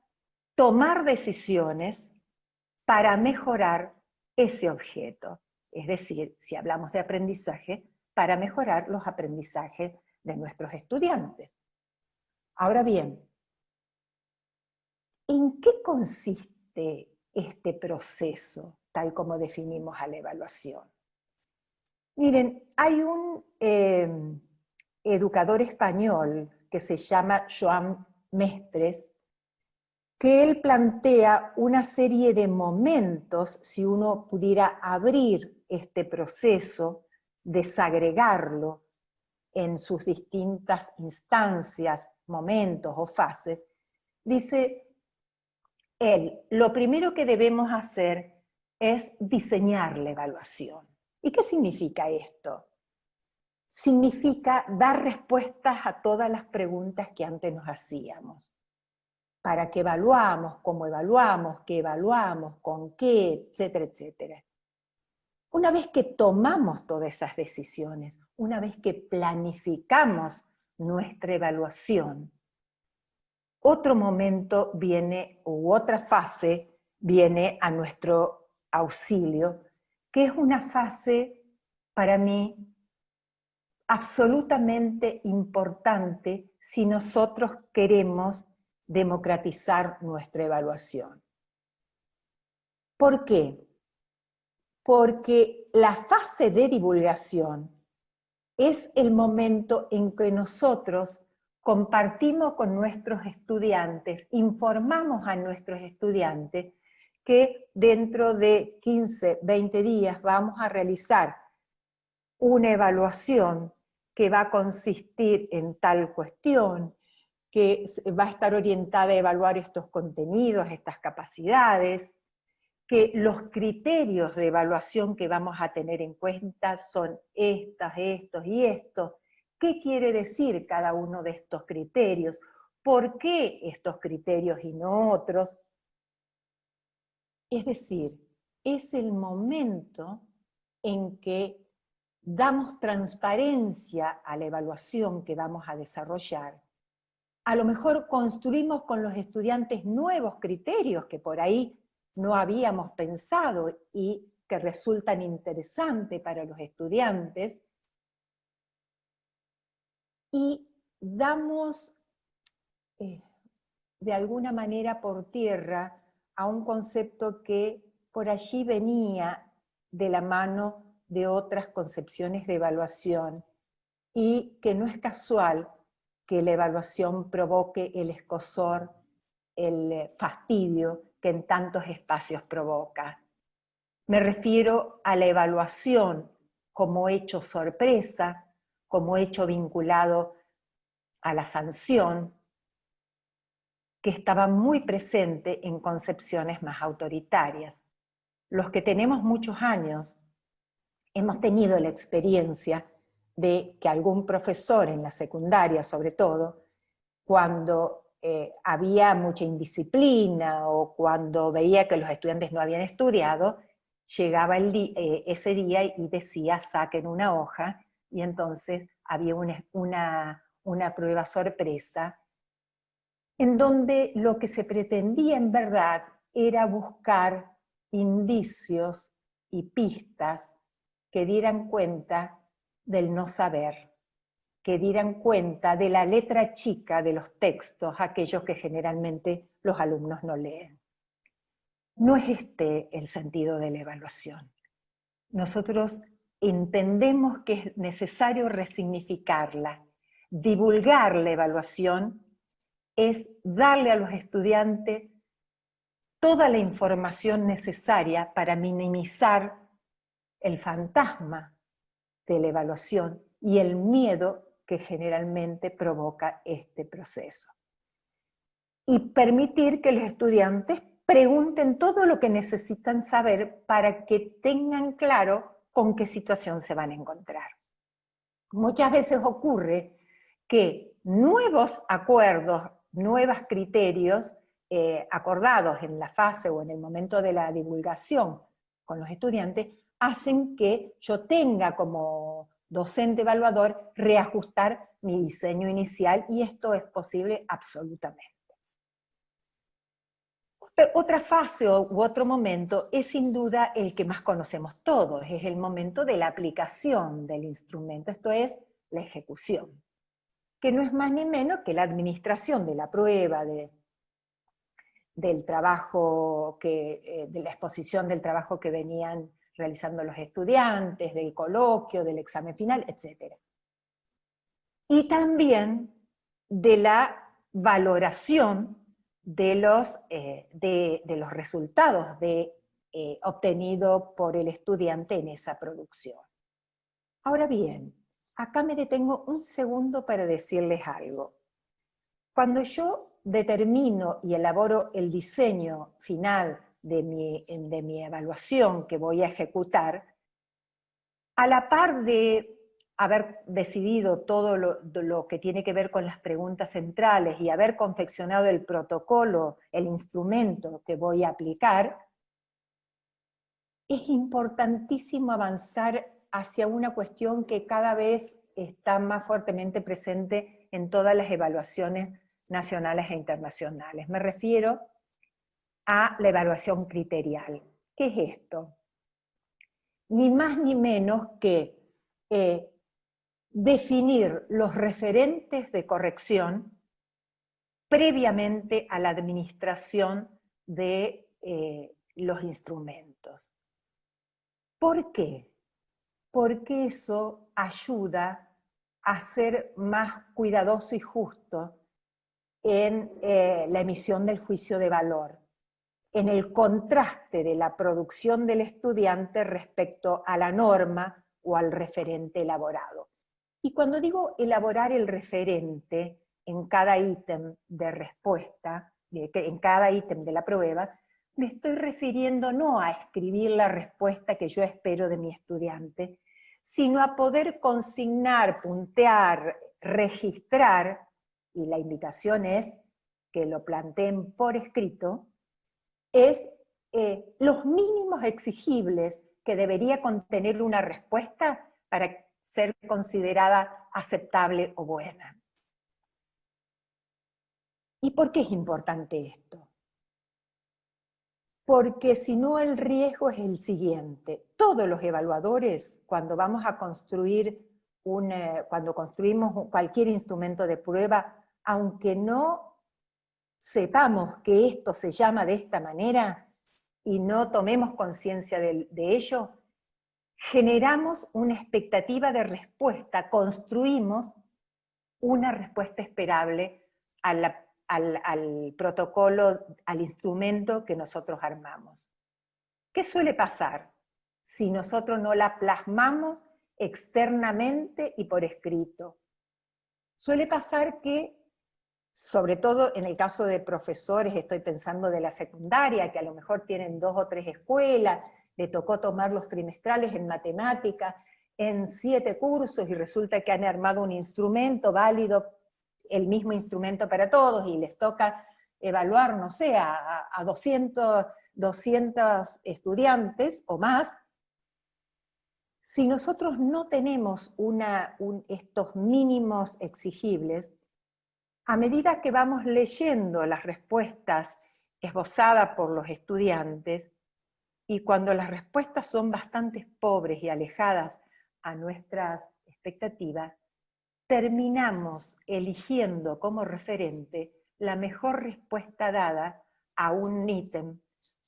D: tomar decisiones para mejorar ese objeto. Es decir, si hablamos de aprendizaje, para mejorar los aprendizajes de nuestros estudiantes. Ahora bien, ¿en qué consiste este proceso, tal como definimos a la evaluación? Miren, hay un educador español que se llama Joan Mestres, que él plantea una serie de momentos, si uno pudiera abrir este proceso, desagregarlo en sus distintas instancias, momentos o fases, dice él, lo primero que debemos hacer es diseñar la evaluación. ¿Y qué significa esto? Significa dar respuestas a todas las preguntas que antes nos hacíamos. ¿Para qué evaluamos? ¿Cómo evaluamos? ¿Qué evaluamos? ¿Con qué? Etcétera, etcétera. Una vez que tomamos todas esas decisiones, una vez que planificamos nuestra evaluación, otro momento viene, u otra fase viene a nuestro auxilio, que es una fase, para mí, absolutamente importante si nosotros queremos democratizar nuestra evaluación. ¿Por qué? Porque la fase de divulgación es el momento en que nosotros compartimos con nuestros estudiantes, informamos a nuestros estudiantes que dentro de 15, 20 días vamos a realizar una evaluación que va a consistir en tal cuestión, que va a estar orientada a evaluar estos contenidos, estas capacidades, que los criterios de evaluación que vamos a tener en cuenta son estos y estos. ¿Qué quiere decir cada uno de estos criterios? ¿Por qué estos criterios y no otros? Es decir, es el momento en que damos transparencia a la evaluación que vamos a desarrollar. A lo mejor construimos con los estudiantes nuevos criterios que por ahí no habíamos pensado y que resultan interesantes para los estudiantes, y damos de alguna manera por tierra a un concepto que por allí venía de la mano de otras concepciones de evaluación, y que no es casual que la evaluación provoque el escozor, el fastidio que en tantos espacios provoca. Me refiero a la evaluación como hecho sorpresa, como hecho vinculado a la sanción, que estaba muy presente en concepciones más autoritarias. Los que tenemos muchos años hemos tenido la experiencia de que algún profesor en la secundaria, sobre todo, cuando había mucha indisciplina o cuando veía que los estudiantes no habían estudiado, llegaba ese día y decía, saquen una hoja, y entonces había una prueba sorpresa, en donde lo que se pretendía en verdad era buscar indicios y pistas que dieran cuenta del no saber, que dieran cuenta de la letra chica de los textos, aquellos que generalmente los alumnos no leen. No es este el sentido de la evaluación. Nosotros entendemos que es necesario resignificarla. Divulgar la evaluación es darle a los estudiantes toda la información necesaria para minimizar el fantasma de la evaluación y el miedo que generalmente provoca este proceso. Y permitir que los estudiantes pregunten todo lo que necesitan saber para que tengan claro con qué situación se van a encontrar. Muchas veces ocurre que nuevos acuerdos, nuevos criterios acordados en la fase o en el momento de la divulgación con los estudiantes, hacen que yo tenga como docente evaluador reajustar mi diseño inicial, y esto es posible absolutamente. Otra fase u otro momento es sin duda el que más conocemos todos, es el momento de la aplicación del instrumento, esto es la ejecución, que no es más ni menos que la administración de la prueba, del trabajo, de la exposición del trabajo que venían realizando los estudiantes, del coloquio, del examen final, etc. Y también de la valoración de los resultados obtenidos por el estudiante en esa producción. Ahora bien, acá me detengo un segundo para decirles algo. Cuando yo determino y elaboro el diseño final de mi evaluación que voy a ejecutar, a la par de haber decidido todo lo que tiene que ver con las preguntas centrales y haber confeccionado el protocolo, el instrumento que voy a aplicar, es importantísimo avanzar hacia una cuestión que cada vez está más fuertemente presente en todas las evaluaciones nacionales e internacionales. Me refiero a la evaluación criterial. ¿Qué es esto? Ni más ni menos que definir los referentes de corrección previamente a la administración de los instrumentos. ¿Por qué? Porque eso ayuda a ser más cuidadoso y justo en la emisión del juicio de valor, en el contraste de la producción del estudiante respecto a la norma o al referente elaborado. Y cuando digo elaborar el referente en cada ítem de respuesta, en cada ítem de la prueba, me estoy refiriendo no a escribir la respuesta que yo espero de mi estudiante, sino a poder consignar, puntear, registrar, y la invitación es que lo planteen por escrito, es los mínimos exigibles que debería contener una respuesta para ser considerada aceptable o buena. ¿Y por qué es importante esto? Porque si no, el riesgo es el siguiente. Todos los evaluadores, cuando vamos a construir cuando construimos cualquier instrumento de prueba, aunque no sepamos que esto se llama de esta manera y no tomemos conciencia de ello, generamos una expectativa de respuesta, construimos una respuesta esperable al protocolo, al instrumento que nosotros armamos. ¿Qué suele pasar si nosotros no la plasmamos externamente y por escrito? Suele pasar que, sobre todo en el caso de profesores, estoy pensando de la secundaria, que a lo mejor tienen 2 o 3 escuelas, le tocó tomar los trimestrales en matemática, en 7 cursos, y resulta que han armado un instrumento válido, el mismo instrumento para todos, y les toca evaluar, no sé, a 200 estudiantes o más. Si nosotros no tenemos estos mínimos exigibles, a medida que vamos leyendo las respuestas esbozadas por los estudiantes, y cuando las respuestas son bastante pobres y alejadas a nuestras expectativas, terminamos eligiendo como referente la mejor respuesta dada a un ítem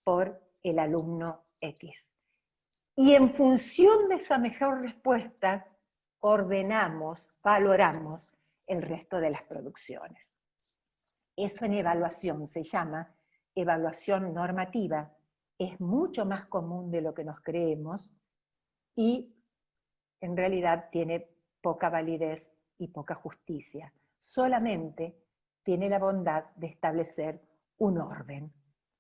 D: por el alumno X. Y en función de esa mejor respuesta, ordenamos, valoramos el resto de las producciones. Eso en evaluación se llama evaluación normativa. Es mucho más común de lo que nos creemos y en realidad tiene poca validez y poca justicia. Solamente tiene la bondad de establecer un orden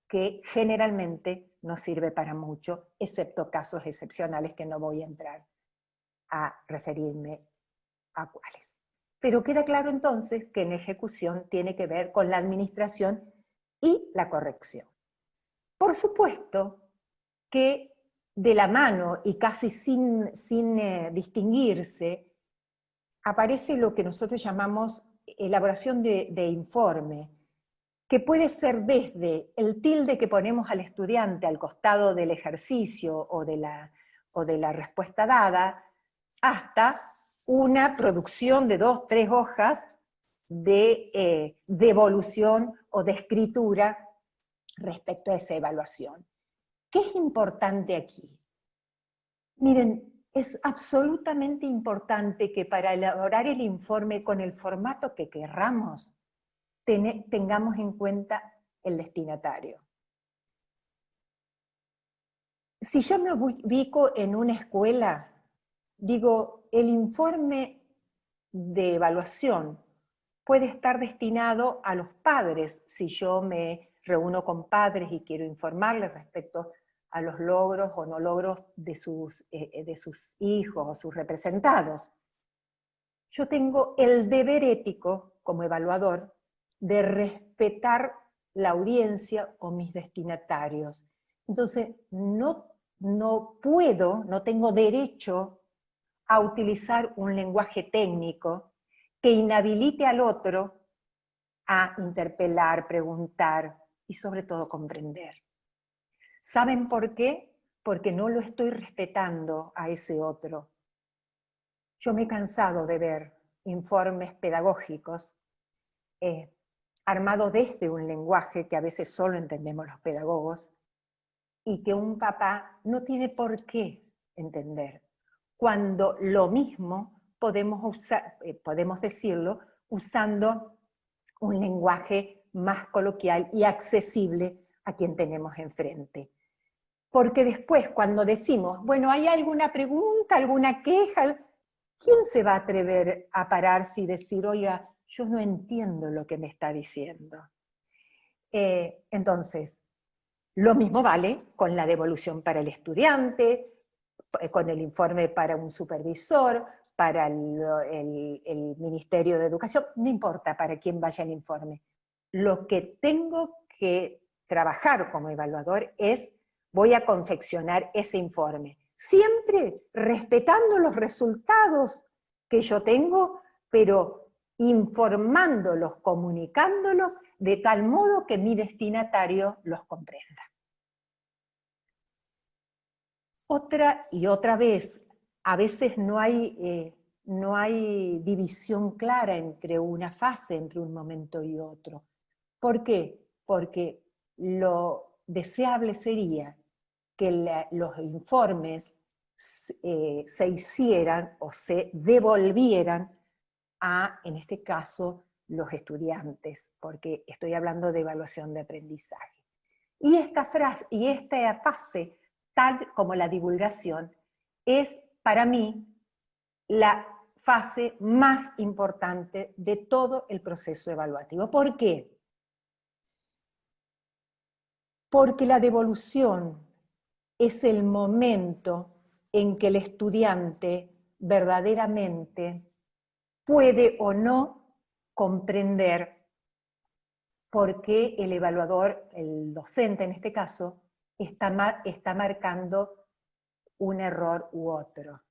D: que generalmente no sirve para mucho, excepto casos excepcionales que no voy a entrar a referirme a cuáles. Pero queda claro entonces que en ejecución tiene que ver con la administración y la corrección. Por supuesto que de la mano y casi sin distinguirse, aparece lo que nosotros llamamos elaboración de informe, que puede ser desde el tilde que ponemos al estudiante al costado del ejercicio o de la respuesta dada, hasta una producción de 2 o 3 hojas de devolución o de escritura respecto a esa evaluación. ¿Qué es importante aquí? Miren, es absolutamente importante que para elaborar el informe con el formato que querramos, tengamos en cuenta el destinatario. Si yo me ubico en una escuela, digo, el informe de evaluación puede estar destinado a los padres, si yo me reúno con padres y quiero informarles respecto a los logros o no logros de sus hijos o sus representados. Yo tengo el deber ético, como evaluador, de respetar la audiencia o mis destinatarios. Entonces, no tengo derecho a utilizar un lenguaje técnico que inhabilite al otro a interpelar, preguntar y sobre todo comprender. ¿Saben por qué? Porque no lo estoy respetando a ese otro. Yo me he cansado de ver informes pedagógicos armados desde un lenguaje que a veces solo entendemos los pedagogos y que un papá no tiene por qué entender, cuando lo mismo podemos decirlo usando un lenguaje más coloquial y accesible a quien tenemos enfrente. Porque después, cuando decimos, bueno, ¿hay alguna pregunta, alguna queja? ¿Quién se va a atrever a pararse y decir, oiga, yo no entiendo lo que me está diciendo? Entonces, lo mismo vale con la devolución para el estudiante, con el informe para un supervisor, para el Ministerio de Educación, no importa para quién vaya el informe. Lo que tengo que trabajar como evaluador es, voy a confeccionar ese informe, siempre respetando los resultados que yo tengo, pero informándolos, comunicándolos, de tal modo que mi destinatario los comprenda. Otra y otra vez, a veces no hay división clara entre una fase, entre un momento y otro. ¿Por qué? Porque lo deseable sería que los informes se hicieran o se devolvieran a, en este caso, los estudiantes, porque estoy hablando de evaluación de aprendizaje. Y esta fase, tal como la divulgación, es para mí la fase más importante de todo el proceso evaluativo. ¿Por qué? Porque la devolución es el momento en que el estudiante verdaderamente puede o no comprender por qué el evaluador, el docente en este caso, está marcando un error u otro.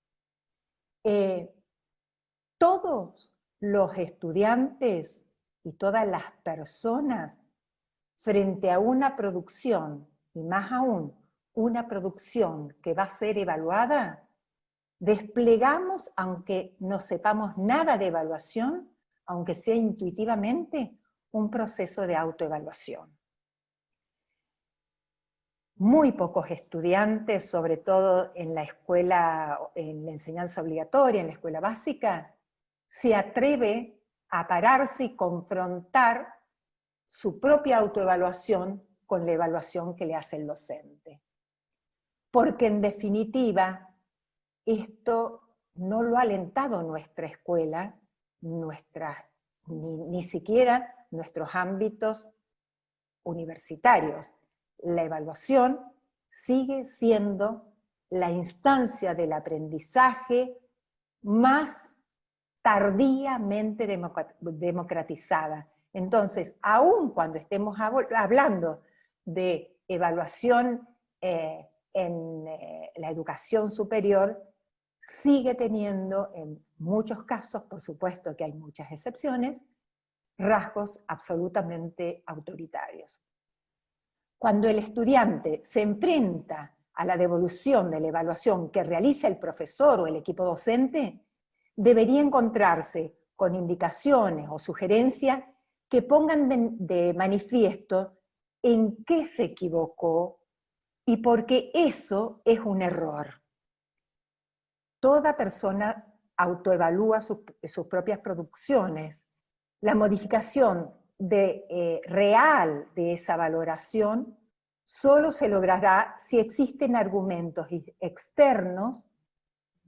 D: Todos los estudiantes y todas las personas frente a una producción, y más aún, una producción que va a ser evaluada, desplegamos, aunque no sepamos nada de evaluación, aunque sea intuitivamente, un proceso de autoevaluación. Muy pocos estudiantes, sobre todo en la escuela, en la enseñanza obligatoria, en la escuela básica, se atreve a pararse y confrontar su propia autoevaluación con la evaluación que le hace el docente. Porque en definitiva, esto no lo ha alentado nuestra escuela, ni siquiera nuestros ámbitos universitarios. La evaluación sigue siendo la instancia del aprendizaje más tardíamente democratizada. Entonces, aun cuando estemos hablando de evaluación en la educación superior, sigue teniendo en muchos casos, por supuesto que hay muchas excepciones, rasgos absolutamente autoritarios. Cuando el estudiante se enfrenta a la devolución de la evaluación que realiza el profesor o el equipo docente, debería encontrarse con indicaciones o sugerencias que pongan de manifiesto en qué se equivocó y por qué eso es un error. Toda persona autoevalúa sus propias producciones. La modificación real de esa valoración solo se logrará si existen argumentos externos,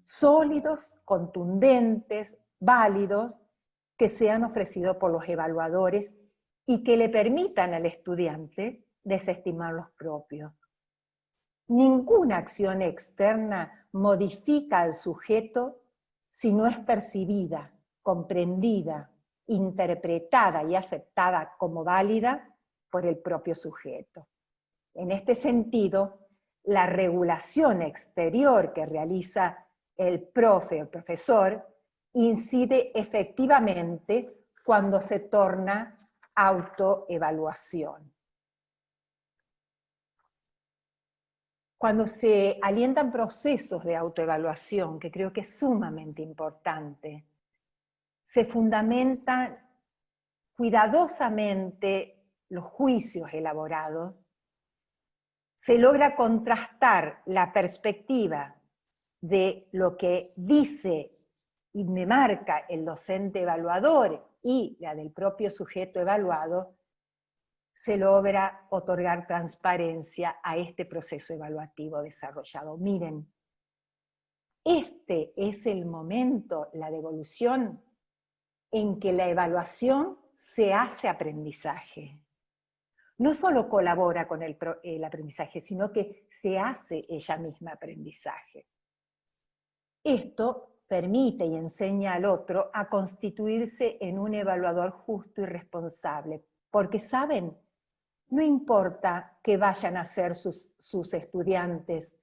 D: sólidos, contundentes, válidos, que sean ofrecidos por los evaluadores y que le permitan al estudiante desestimar los propios. Ninguna acción externa modifica al sujeto si no es percibida, comprendida, interpretada y aceptada como válida por el propio sujeto. En este sentido, la regulación exterior que realiza el profesor, incide efectivamente cuando se torna autoevaluación. Cuando se alientan procesos de autoevaluación, que creo que es sumamente importante, se fundamentan cuidadosamente los juicios elaborados, se logra contrastar la perspectiva de lo que dice y me marca el docente evaluador y la del propio sujeto evaluado, se logra otorgar transparencia a este proceso evaluativo desarrollado. Miren, este es el momento, la devolución, en que la evaluación se hace aprendizaje. No solo colabora con el aprendizaje, sino que se hace ella misma aprendizaje. Esto permite y enseña al otro a constituirse en un evaluador justo y responsable, porque saben, no importa que vayan a ser sus estudiantes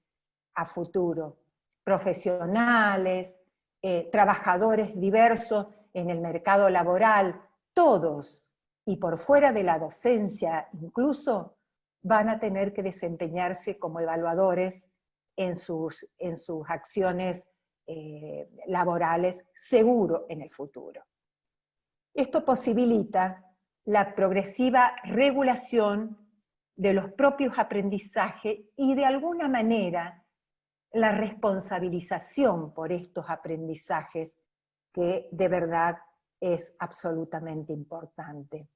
D: a futuro, profesionales, trabajadores diversos en el mercado laboral, todos, y por fuera de la docencia incluso, van a tener que desempeñarse como evaluadores en sus acciones laborales, seguro en el futuro. Esto posibilita la progresiva regulación de los propios aprendizajes y de alguna manera la responsabilización por estos aprendizajes, que de verdad es absolutamente importante.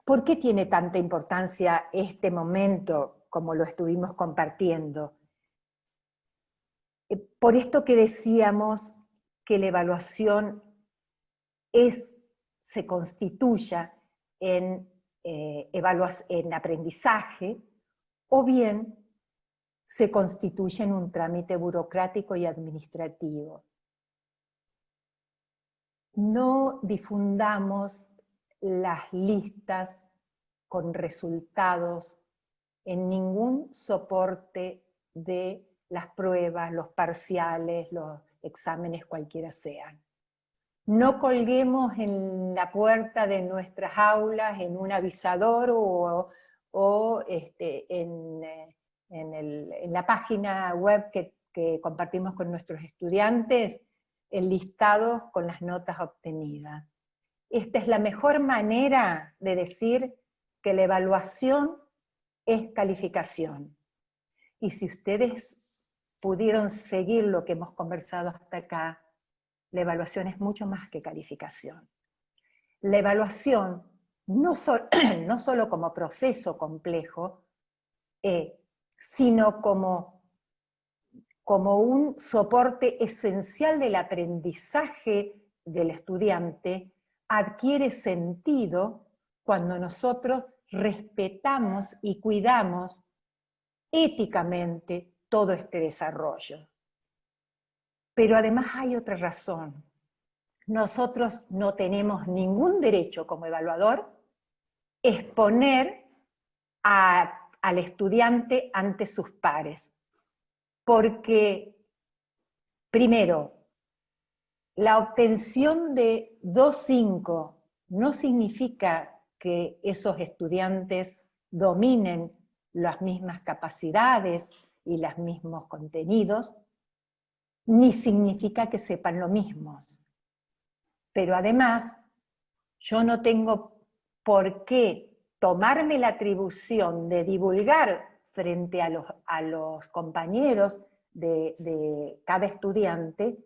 D: ¿Por qué tiene tanta importancia este momento, como lo estuvimos compartiendo? Por esto que decíamos que la evaluación se constituya en aprendizaje, o bien se constituye en un trámite burocrático y administrativo. No difundamos las listas con resultados en ningún soporte de las pruebas, los parciales, los exámenes cualquiera sean. No colguemos en la puerta de nuestras aulas, en un avisador o en la página web que compartimos con nuestros estudiantes, el listado con las notas obtenidas. Esta es la mejor manera de decir que la evaluación es calificación. Y si ustedes pudieron seguir lo que hemos conversado hasta acá, la evaluación es mucho más que calificación. La evaluación, no solo como proceso complejo, sino como un soporte esencial del aprendizaje del estudiante, adquiere sentido cuando nosotros respetamos y cuidamos éticamente todo este desarrollo. Pero además hay otra razón. Nosotros no tenemos ningún derecho como evaluador exponer al estudiante ante sus pares. Porque, primero, la obtención de 2.5 no significa que esos estudiantes dominen las mismas capacidades y los mismos contenidos, ni significa que sepan lo mismo. Pero además, yo no tengo por qué tomarme la atribución de divulgar frente a los compañeros de cada estudiante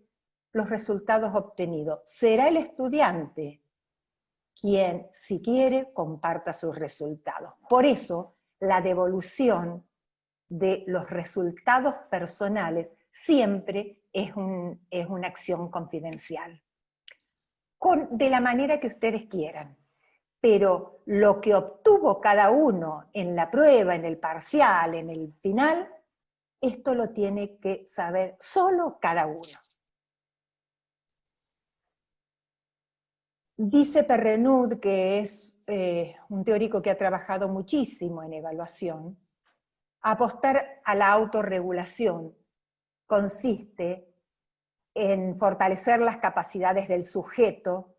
D: los resultados obtenidos. Será el estudiante quien, si quiere, comparta sus resultados. Por eso, la devolución de los resultados personales siempre es una acción confidencial. De la manera que ustedes quieran. Pero lo que obtuvo cada uno en la prueba, en el parcial, en el final, esto lo tiene que saber solo cada uno. Dice Perrenud, que es un teórico que ha trabajado muchísimo en evaluación, apostar a la autorregulación consiste en fortalecer las capacidades del sujeto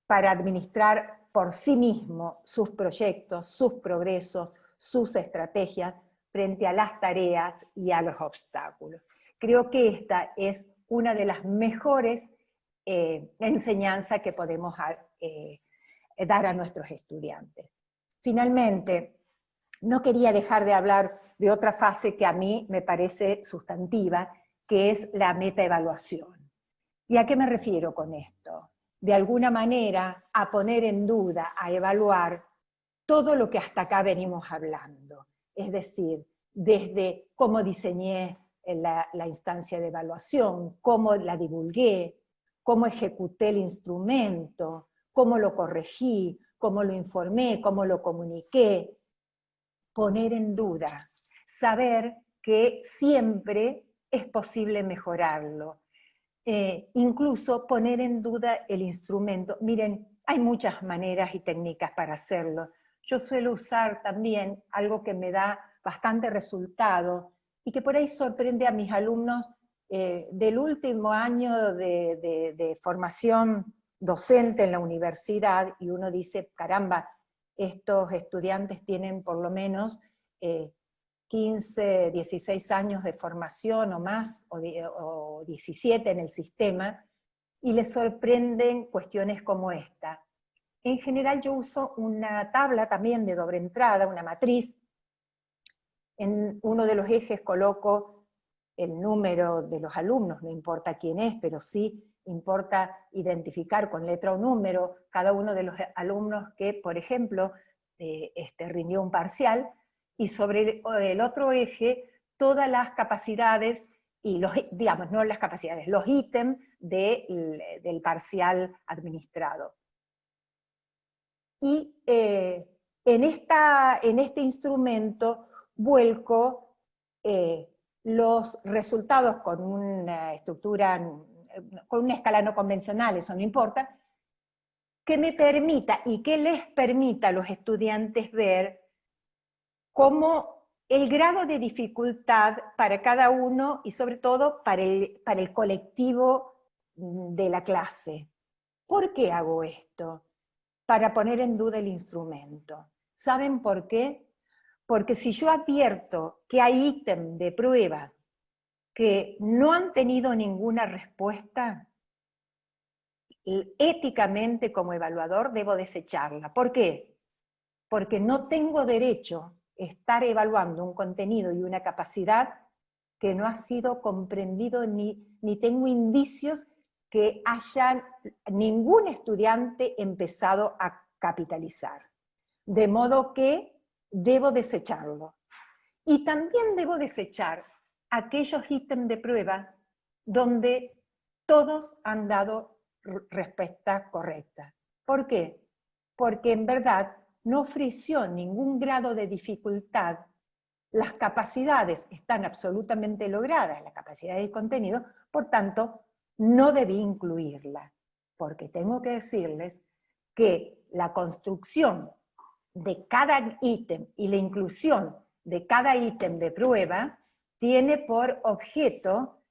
D: para administrar por sí mismo sus proyectos, sus progresos, sus estrategias frente a las tareas y a los obstáculos. Creo que esta es una de las mejores enseñanzas que podemos dar a nuestros estudiantes. Finalmente, no quería dejar de hablar de otra fase que a mí me parece sustantiva, que es la metaevaluación. ¿Y a qué me refiero con esto? De alguna manera, a poner en duda, a evaluar todo lo que hasta acá venimos hablando. Es decir, desde cómo diseñé la instancia de evaluación, cómo la divulgué, cómo ejecuté el instrumento, cómo lo corregí, cómo lo informé, cómo lo comuniqué. Poner en duda, saber que siempre es posible mejorarlo. Incluso poner en duda el instrumento. Miren, hay muchas maneras y técnicas para hacerlo. Yo suelo usar también algo que me da bastante resultado y que por ahí sorprende a mis alumnos del último año de formación docente en la universidad, y uno dice, caramba, estos estudiantes tienen por lo menos 15, 16 años de formación o más, o 17 en el sistema, y les sorprenden cuestiones como esta. En general yo uso una tabla también de doble entrada, una matriz. En uno de los ejes coloco el número de los alumnos, no importa quién es, pero sí importa identificar con letra o número cada uno de los alumnos que, por ejemplo, rindió un parcial, y sobre el otro eje todas las capacidades, y los, digamos, no las capacidades, los ítems del parcial administrado. Y en este instrumento vuelco los resultados con una estructura, con una escala no convencional, eso no importa, que me permita y que les permita a los estudiantes ver cómo el grado de dificultad para cada uno y sobre todo para el colectivo de la clase. ¿Por qué hago esto? Para poner en duda el instrumento. ¿Saben por qué? Porque si yo advierto que hay ítems de prueba que no han tenido ninguna respuesta, éticamente como evaluador debo desecharla. ¿Por qué? Porque no tengo derecho a estar evaluando un contenido y una capacidad que no ha sido comprendido ni tengo indicios que haya ningún estudiante empezado a capitalizar. De modo que debo desecharlo. Y también debo desechar aquellos ítems de prueba donde todos han dado respuesta correcta. ¿Por qué? Porque en verdad no ofreció ningún grado de dificultad, las capacidades están absolutamente logradas, la capacidad de contenido, por tanto, no debí incluirla, porque tengo que decirles que la construcción de cada ítem y la inclusión de cada ítem de prueba tiene por objeto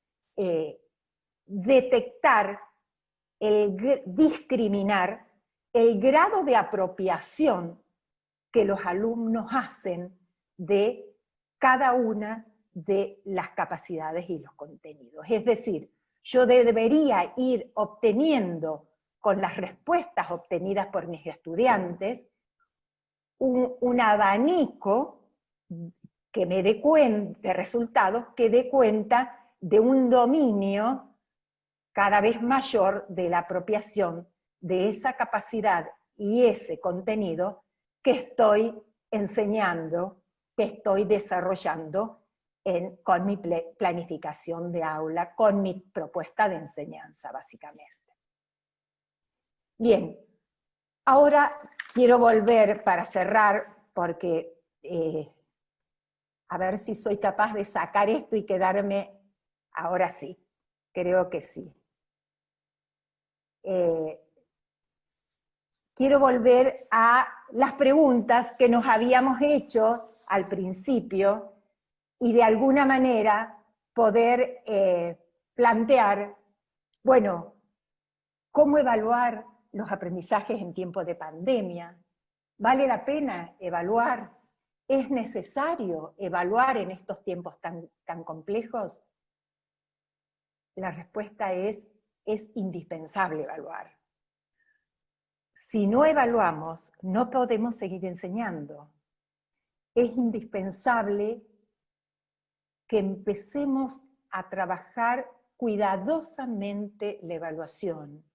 D: detectar, discriminar el grado de apropiación que los alumnos hacen de cada una de las capacidades y los contenidos. Es decir, yo debería ir obteniendo, con las respuestas obtenidas por mis estudiantes, un abanico que me dé cuenta de resultados, que dé cuenta de un dominio cada vez mayor de la apropiación de esa capacidad y ese contenido que estoy enseñando, que estoy desarrollando con mi planificación de aula, con mi propuesta de enseñanza, básicamente. Bien, ahora quiero volver para cerrar, porque a ver si soy capaz de sacar esto y quedarme, ahora sí, creo que sí. Quiero volver a las preguntas que nos habíamos hecho al principio y de alguna manera poder plantear, bueno, ¿cómo evaluar los aprendizajes en tiempos de pandemia? ¿Vale la pena evaluar? ¿Es necesario evaluar en estos tiempos tan complejos? La respuesta es indispensable evaluar. Si no evaluamos, no podemos seguir enseñando. Es indispensable que empecemos a trabajar cuidadosamente la evaluación.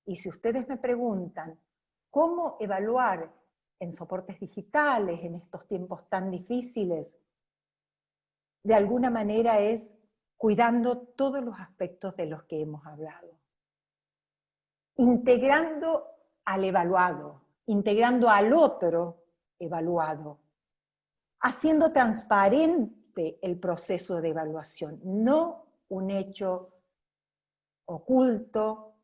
D: Y si ustedes me preguntan, ¿cómo evaluar en soportes digitales en estos tiempos tan difíciles? De alguna manera es cuidando todos los aspectos de los que hemos hablado. Integrando al evaluado, integrando al otro evaluado, haciendo transparente el proceso de evaluación, no un hecho oculto,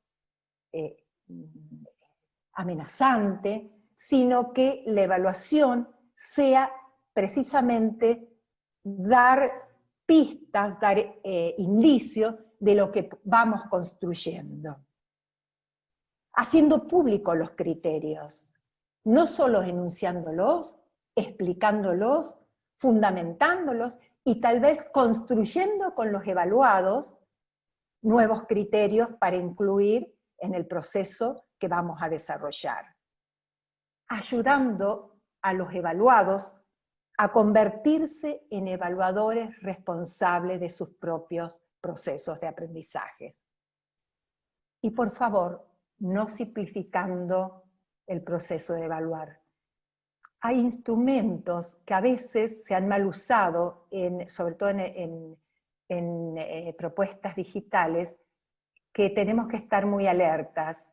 D: amenazante, sino que la evaluación sea precisamente dar pistas, dar indicios de lo que vamos construyendo. Haciendo públicos los criterios, no solo enunciándolos, explicándolos, fundamentándolos y tal vez construyendo con los evaluados nuevos criterios para incluir en el proceso que vamos a desarrollar. ayudando a los evaluados a convertirse en evaluadores responsables de sus propios procesos de aprendizajes. Y por favor, no simplificando el proceso de evaluar. Hay instrumentos que a veces se han mal usado, sobre todo en propuestas digitales, que tenemos que estar muy alertas.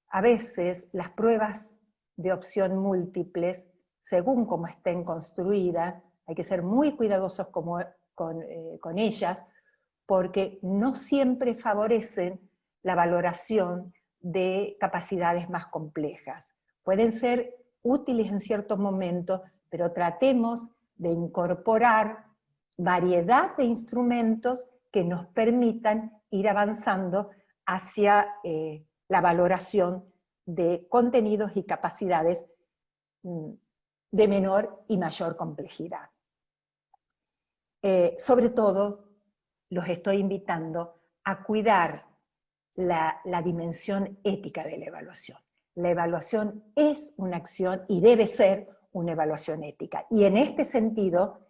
D: A veces las pruebas de opción múltiples, según cómo estén construidas, hay que ser muy cuidadosos con ellas, porque no siempre favorecen la valoración de capacidades más complejas. Pueden ser útiles en ciertos momentos, pero tratemos de incorporar variedad de instrumentos que nos permitan ir avanzando hacia la valoración de contenidos y capacidades de menor y mayor complejidad. Sobre todo, los estoy invitando a cuidar la dimensión ética de la evaluación. La evaluación es una acción y debe ser una evaluación ética. Y en este sentido,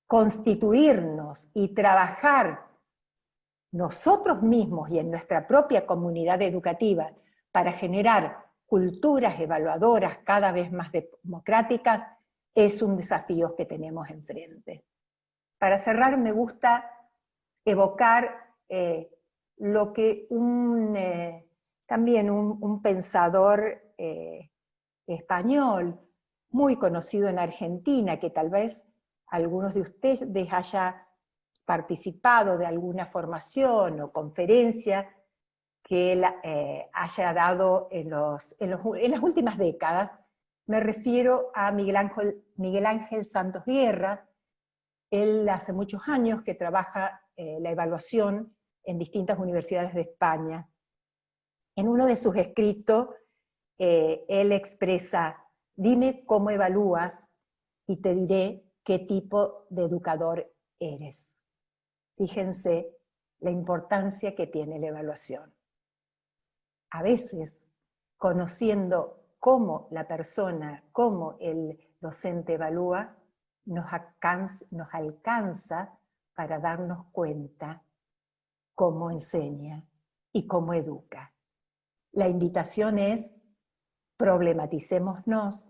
D: constituirnos y trabajar nosotros mismos y en nuestra propia comunidad educativa para generar culturas evaluadoras cada vez más democráticas es un desafío que tenemos enfrente. Para cerrar, me gusta evocar lo que también un pensador español muy conocido en Argentina, que tal vez algunos de ustedes haya participado de alguna formación o conferencia que él haya dado en las últimas décadas. Me refiero a Miguel Ángel Santos Guerra. Él hace muchos años que trabaja la evaluación en distintas universidades de España. En uno de sus escritos, él expresa: dime cómo evalúas y te diré qué tipo de educador eres. Fíjense la importancia que tiene la evaluación. A veces, conociendo cómo la persona, cómo el docente evalúa, nos alcanza para darnos cuenta cómo enseña y cómo educa. La invitación es: problematicémonos,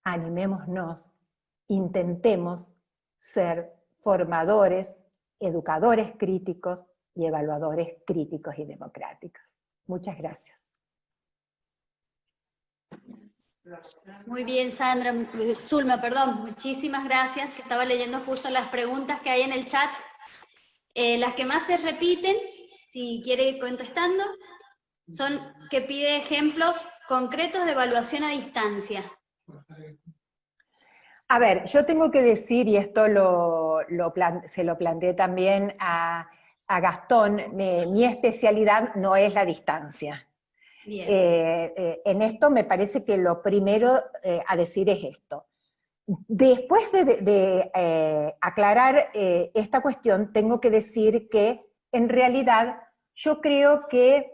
D: animémonos, intentemos ser formadores, educadores críticos y evaluadores críticos y democráticos. Muchas gracias.
C: Muy bien, Sandra, Zulma, perdón, muchísimas gracias, que estaba leyendo justo las preguntas que hay en el chat. Las que más se repiten, si quiere ir contestando, son que pide ejemplos concretos de evaluación a distancia.
D: A ver, yo tengo que decir, y esto se lo planteé también a Gastón, mi especialidad no es la distancia. En esto me parece que lo primero a decir es esto. Después de aclarar esta cuestión, tengo que decir que en realidad yo creo que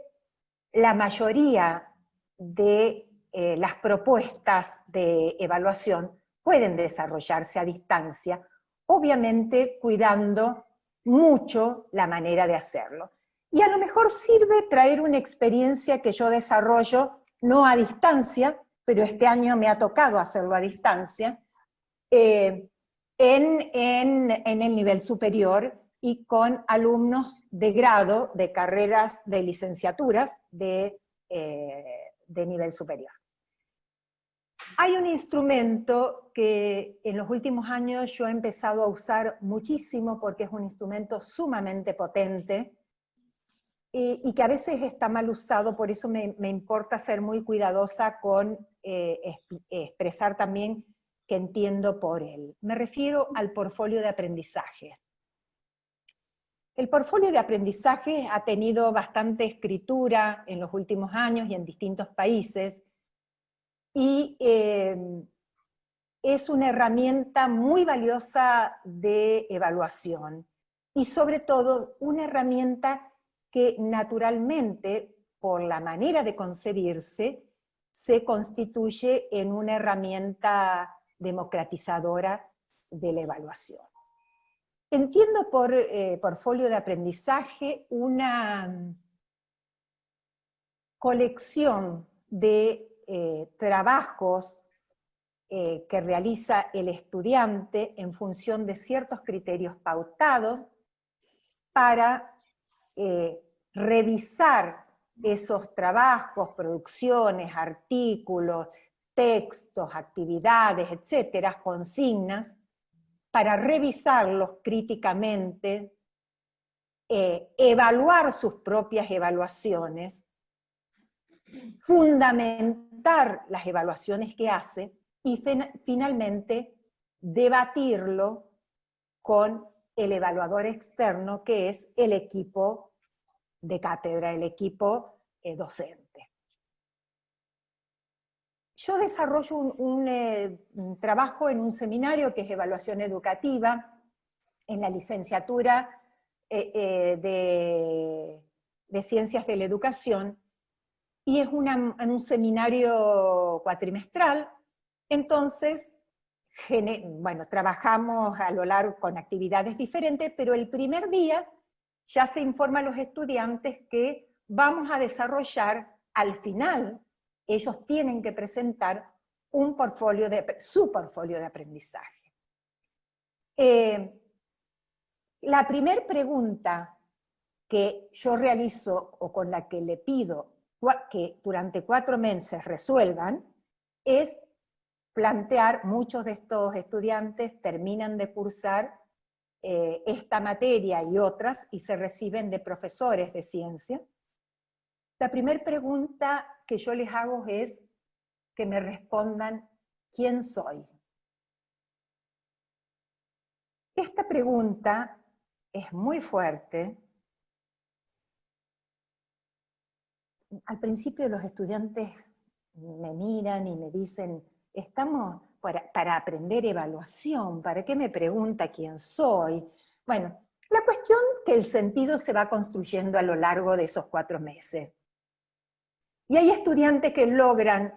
D: la mayoría de las propuestas de evaluación pueden desarrollarse a distancia, obviamente cuidando mucho la manera de hacerlo. Y a lo mejor sirve traer una experiencia que yo desarrollo, no a distancia, pero este año me ha tocado hacerlo a distancia, en el nivel superior y con alumnos de grado, de carreras de licenciaturas de nivel superior. Hay un instrumento que en los últimos años yo he empezado a usar muchísimo porque es un instrumento sumamente potente y que a veces está mal usado, por eso me importa ser muy cuidadosa con expresar también que entiendo por él. Me refiero al portfolio de aprendizaje. El portfolio de aprendizaje ha tenido bastante escritura en los últimos años y en distintos países, y es una herramienta muy valiosa de evaluación, y sobre todo una herramienta que naturalmente, por la manera de concebirse, se constituye en una herramienta democratizadora de la evaluación. Entiendo por portfolio de aprendizaje una colección de trabajos que realiza el estudiante en función de ciertos criterios pautados para revisar esos trabajos, producciones, artículos, textos, actividades, etcétera, consignas, para revisarlos críticamente, evaluar sus propias evaluaciones, fundamentar las evaluaciones que hace y finalmente debatirlo con el evaluador externo, que es el equipo de cátedra, el equipo docente. Yo desarrollo un trabajo en un seminario que es evaluación educativa, en la licenciatura de Ciencias de la Educación, y es en un seminario cuatrimestral. Entonces, bueno, trabajamos a lo largo con actividades diferentes, pero el primer día ya se informa a los estudiantes que vamos a desarrollar, al final, ellos tienen que presentar su portfolio de aprendizaje. La primera pregunta que yo realizo, o con la que le pido que durante 4 meses resuelvan, es plantear, muchos de estos estudiantes terminan de cursar esta materia y otras, y se reciben de profesores de ciencia. La primera pregunta que yo les hago es que me respondan: ¿quién soy? Esta pregunta es muy fuerte. Al principio los estudiantes me miran y me dicen: estamos para aprender evaluación, ¿para qué me pregunta quién soy? Bueno, la cuestión que el sentido se va construyendo a lo largo de esos 4 meses. Y hay estudiantes que logran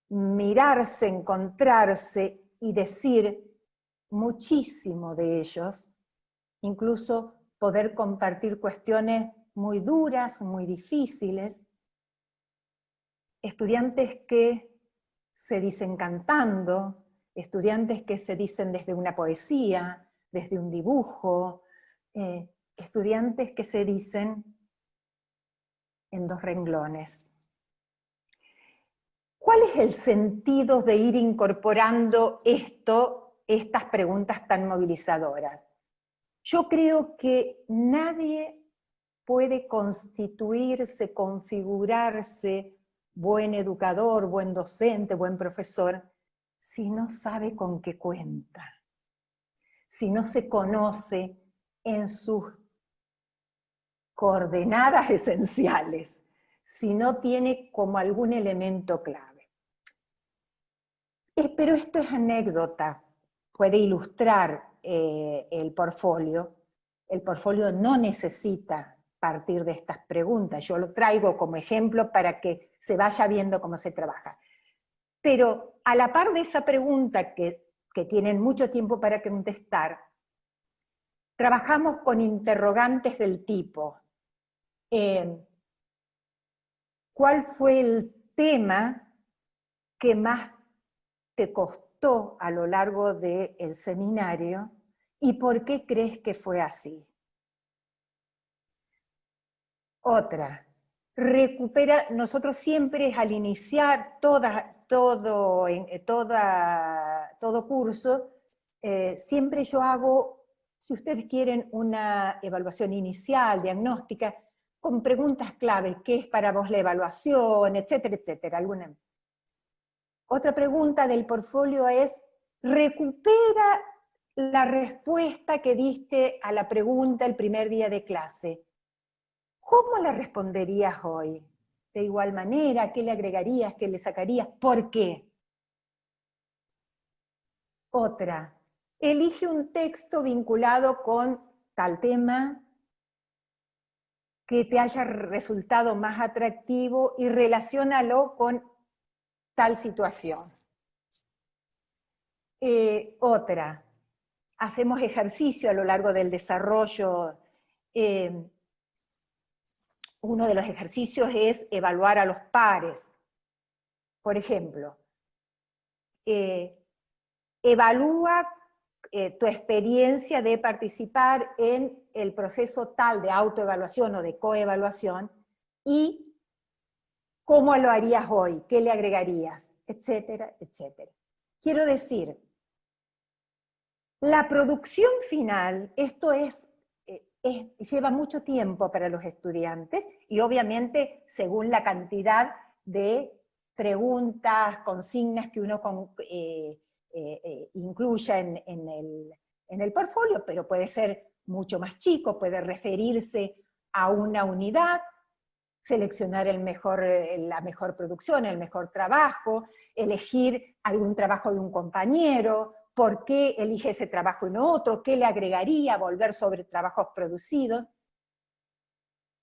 D: mirarse, encontrarse y decir muchísimo de ellos, incluso poder compartir cuestiones muy duras, muy difíciles, estudiantes que se dicen cantando, estudiantes que se dicen desde una poesía, desde un dibujo, estudiantes que se dicen en 2 renglones. ¿Cuál es el sentido de ir incorporando estas preguntas tan movilizadoras? Yo creo que nadie puede constituirse, configurarse buen educador, buen docente, buen profesor, si no sabe con qué cuenta, si no se conoce en sus coordenadas esenciales, si no tiene como algún elemento clave. Pero esto es anécdota, puede ilustrar el portfolio. El portfolio no necesita partir de estas preguntas, yo lo traigo como ejemplo para que se vaya viendo cómo se trabaja. Pero a la par de esa pregunta que tienen mucho tiempo para contestar, trabajamos con interrogantes del tipo: ¿cuál fue el tema que más te costó a lo largo del seminario y por qué crees que fue así? Otra, nosotros siempre al iniciar todo curso, siempre yo hago, si ustedes quieren, una evaluación inicial, diagnóstica, con preguntas clave: ¿qué es para vos la evaluación?, etcétera, etcétera. Otra pregunta del portfolio es: recupera la respuesta que diste a la pregunta el primer día de clase. ¿Cómo la responderías hoy? ¿De igual manera? ¿Qué le agregarías? ¿Qué le sacarías? ¿Por qué? Otra, elige un texto vinculado con tal tema que te haya resultado más atractivo y relaciónalo con tal situación. Otra, hacemos ejercicio a lo largo del desarrollo. Uno de los ejercicios es evaluar a los pares. Por ejemplo, evalúa tu experiencia de participar en el proceso tal de autoevaluación o de coevaluación y cómo lo harías hoy, qué le agregarías, etcétera, etcétera. Quiero decir, la producción final, esto lleva mucho tiempo para los estudiantes y obviamente según la cantidad de preguntas, consignas que uno incluya en el portfolio, pero puede ser mucho más chico, puede referirse a una unidad, seleccionar la mejor producción, el mejor trabajo, elegir algún trabajo de un compañero, por qué elige ese trabajo y no otro, qué le agregaría, volver sobre trabajos producidos.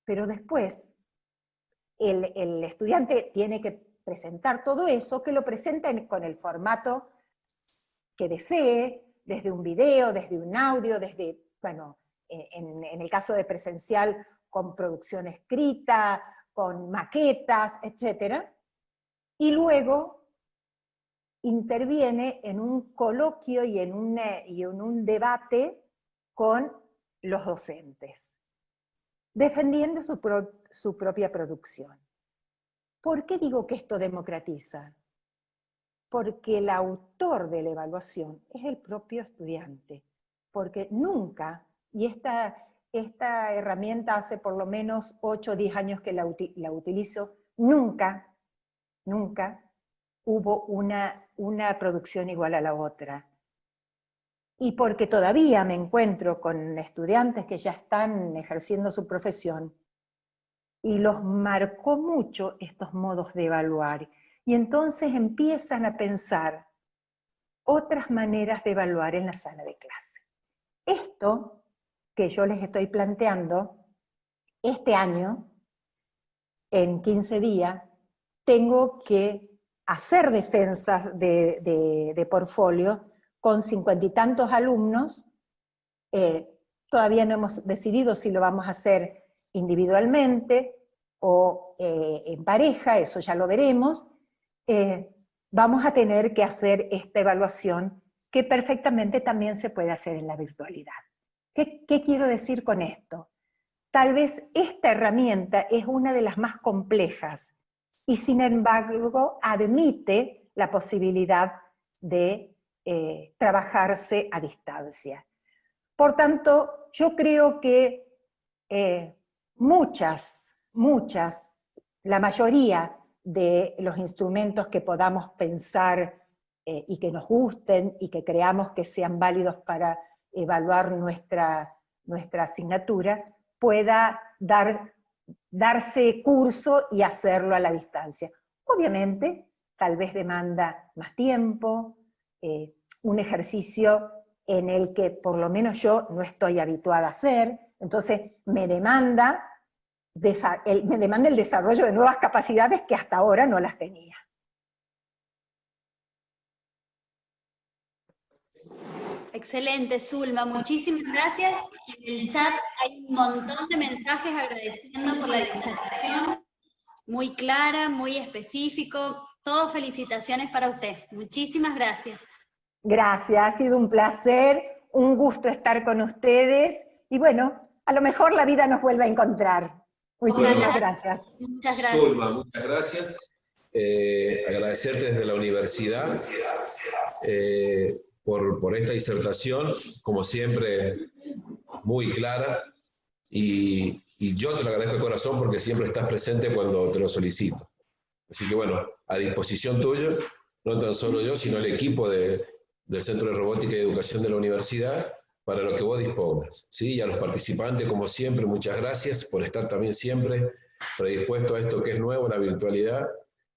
D: Pero después, el estudiante tiene que presentar todo eso, que lo presenta con el formato que desee, desde un video, desde un audio, desde, bueno, en el caso de presencial, con producción escrita, con maquetas, etc. Y luego interviene en un coloquio y en un debate con los docentes, defendiendo su propia producción. ¿Por qué digo que esto democratiza? Porque el autor de la evaluación es el propio estudiante, porque nunca, y esta herramienta hace por lo menos 8 o 10 años que la utilizo, nunca hubo una producción igual a la otra. Y porque todavía me encuentro con estudiantes que ya están ejerciendo su profesión, y los marcó mucho estos modos de evaluar, y entonces empiezan a pensar otras maneras de evaluar en la sala de clase. Esto que yo les estoy planteando, este año, en 15 días, tengo que hacer defensas de portfolio con 50 y tantos alumnos. Todavía no hemos decidido si lo vamos a hacer individualmente o en pareja, eso ya lo veremos. Vamos a tener que hacer esta evaluación que perfectamente también se puede hacer en la virtualidad. ¿Qué quiero decir con esto? Tal vez esta herramienta es una de las más complejas y sin embargo admite la posibilidad de trabajarse a distancia. Por tanto, yo creo que la mayoría de los instrumentos que podamos pensar y que nos gusten y que creamos que sean válidos para evaluar nuestra asignatura, pueda darse curso y hacerlo a la distancia. Obviamente, tal vez demanda más tiempo, un ejercicio en el que por lo menos yo no estoy habituada a hacer, entonces me demanda el desarrollo de nuevas capacidades que hasta ahora no las tenía.
C: Excelente, Zulma, muchísimas gracias. En el chat hay un montón de mensajes agradeciendo por la disertación, muy clara, muy específico, todo felicitaciones para usted. Muchísimas gracias.
D: Gracias, ha sido un placer, un gusto estar con ustedes, y bueno, a lo mejor la vida nos vuelve a encontrar. Muchísimas gracias.
C: Muchas gracias.
A: Zulma, muchas gracias. Agradecerte desde la universidad por esta disertación, como siempre, muy clara, y yo te lo agradezco de corazón porque siempre estás presente cuando te lo solicito. Así que bueno, a disposición tuya, no tan solo yo, sino el equipo del Centro de Robótica y Educación de la Universidad, para lo que vos dispongas, ¿sí? Y a los participantes, como siempre, muchas gracias por estar también siempre predispuesto a esto que es nuevo, la virtualidad,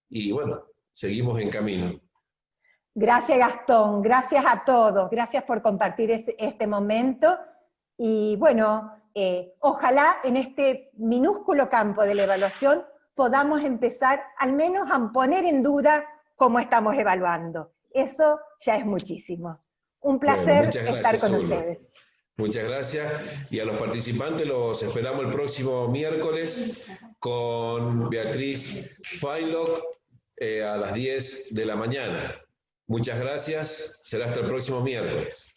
A: y bueno, seguimos en camino.
D: Gracias, Gastón, gracias a todos, gracias por compartir este momento, y bueno, ojalá en este minúsculo campo de la evaluación podamos empezar al menos a poner en duda cómo estamos evaluando. Eso ya es muchísimo. Un placer
A: Bueno, muchas gracias,
D: estar con
A: Zulma.
D: ustedes.
A: Muchas gracias. Y a los participantes los esperamos el próximo miércoles con Beatriz Feinlock a las 10 de la mañana. Muchas gracias. Será hasta el próximo miércoles.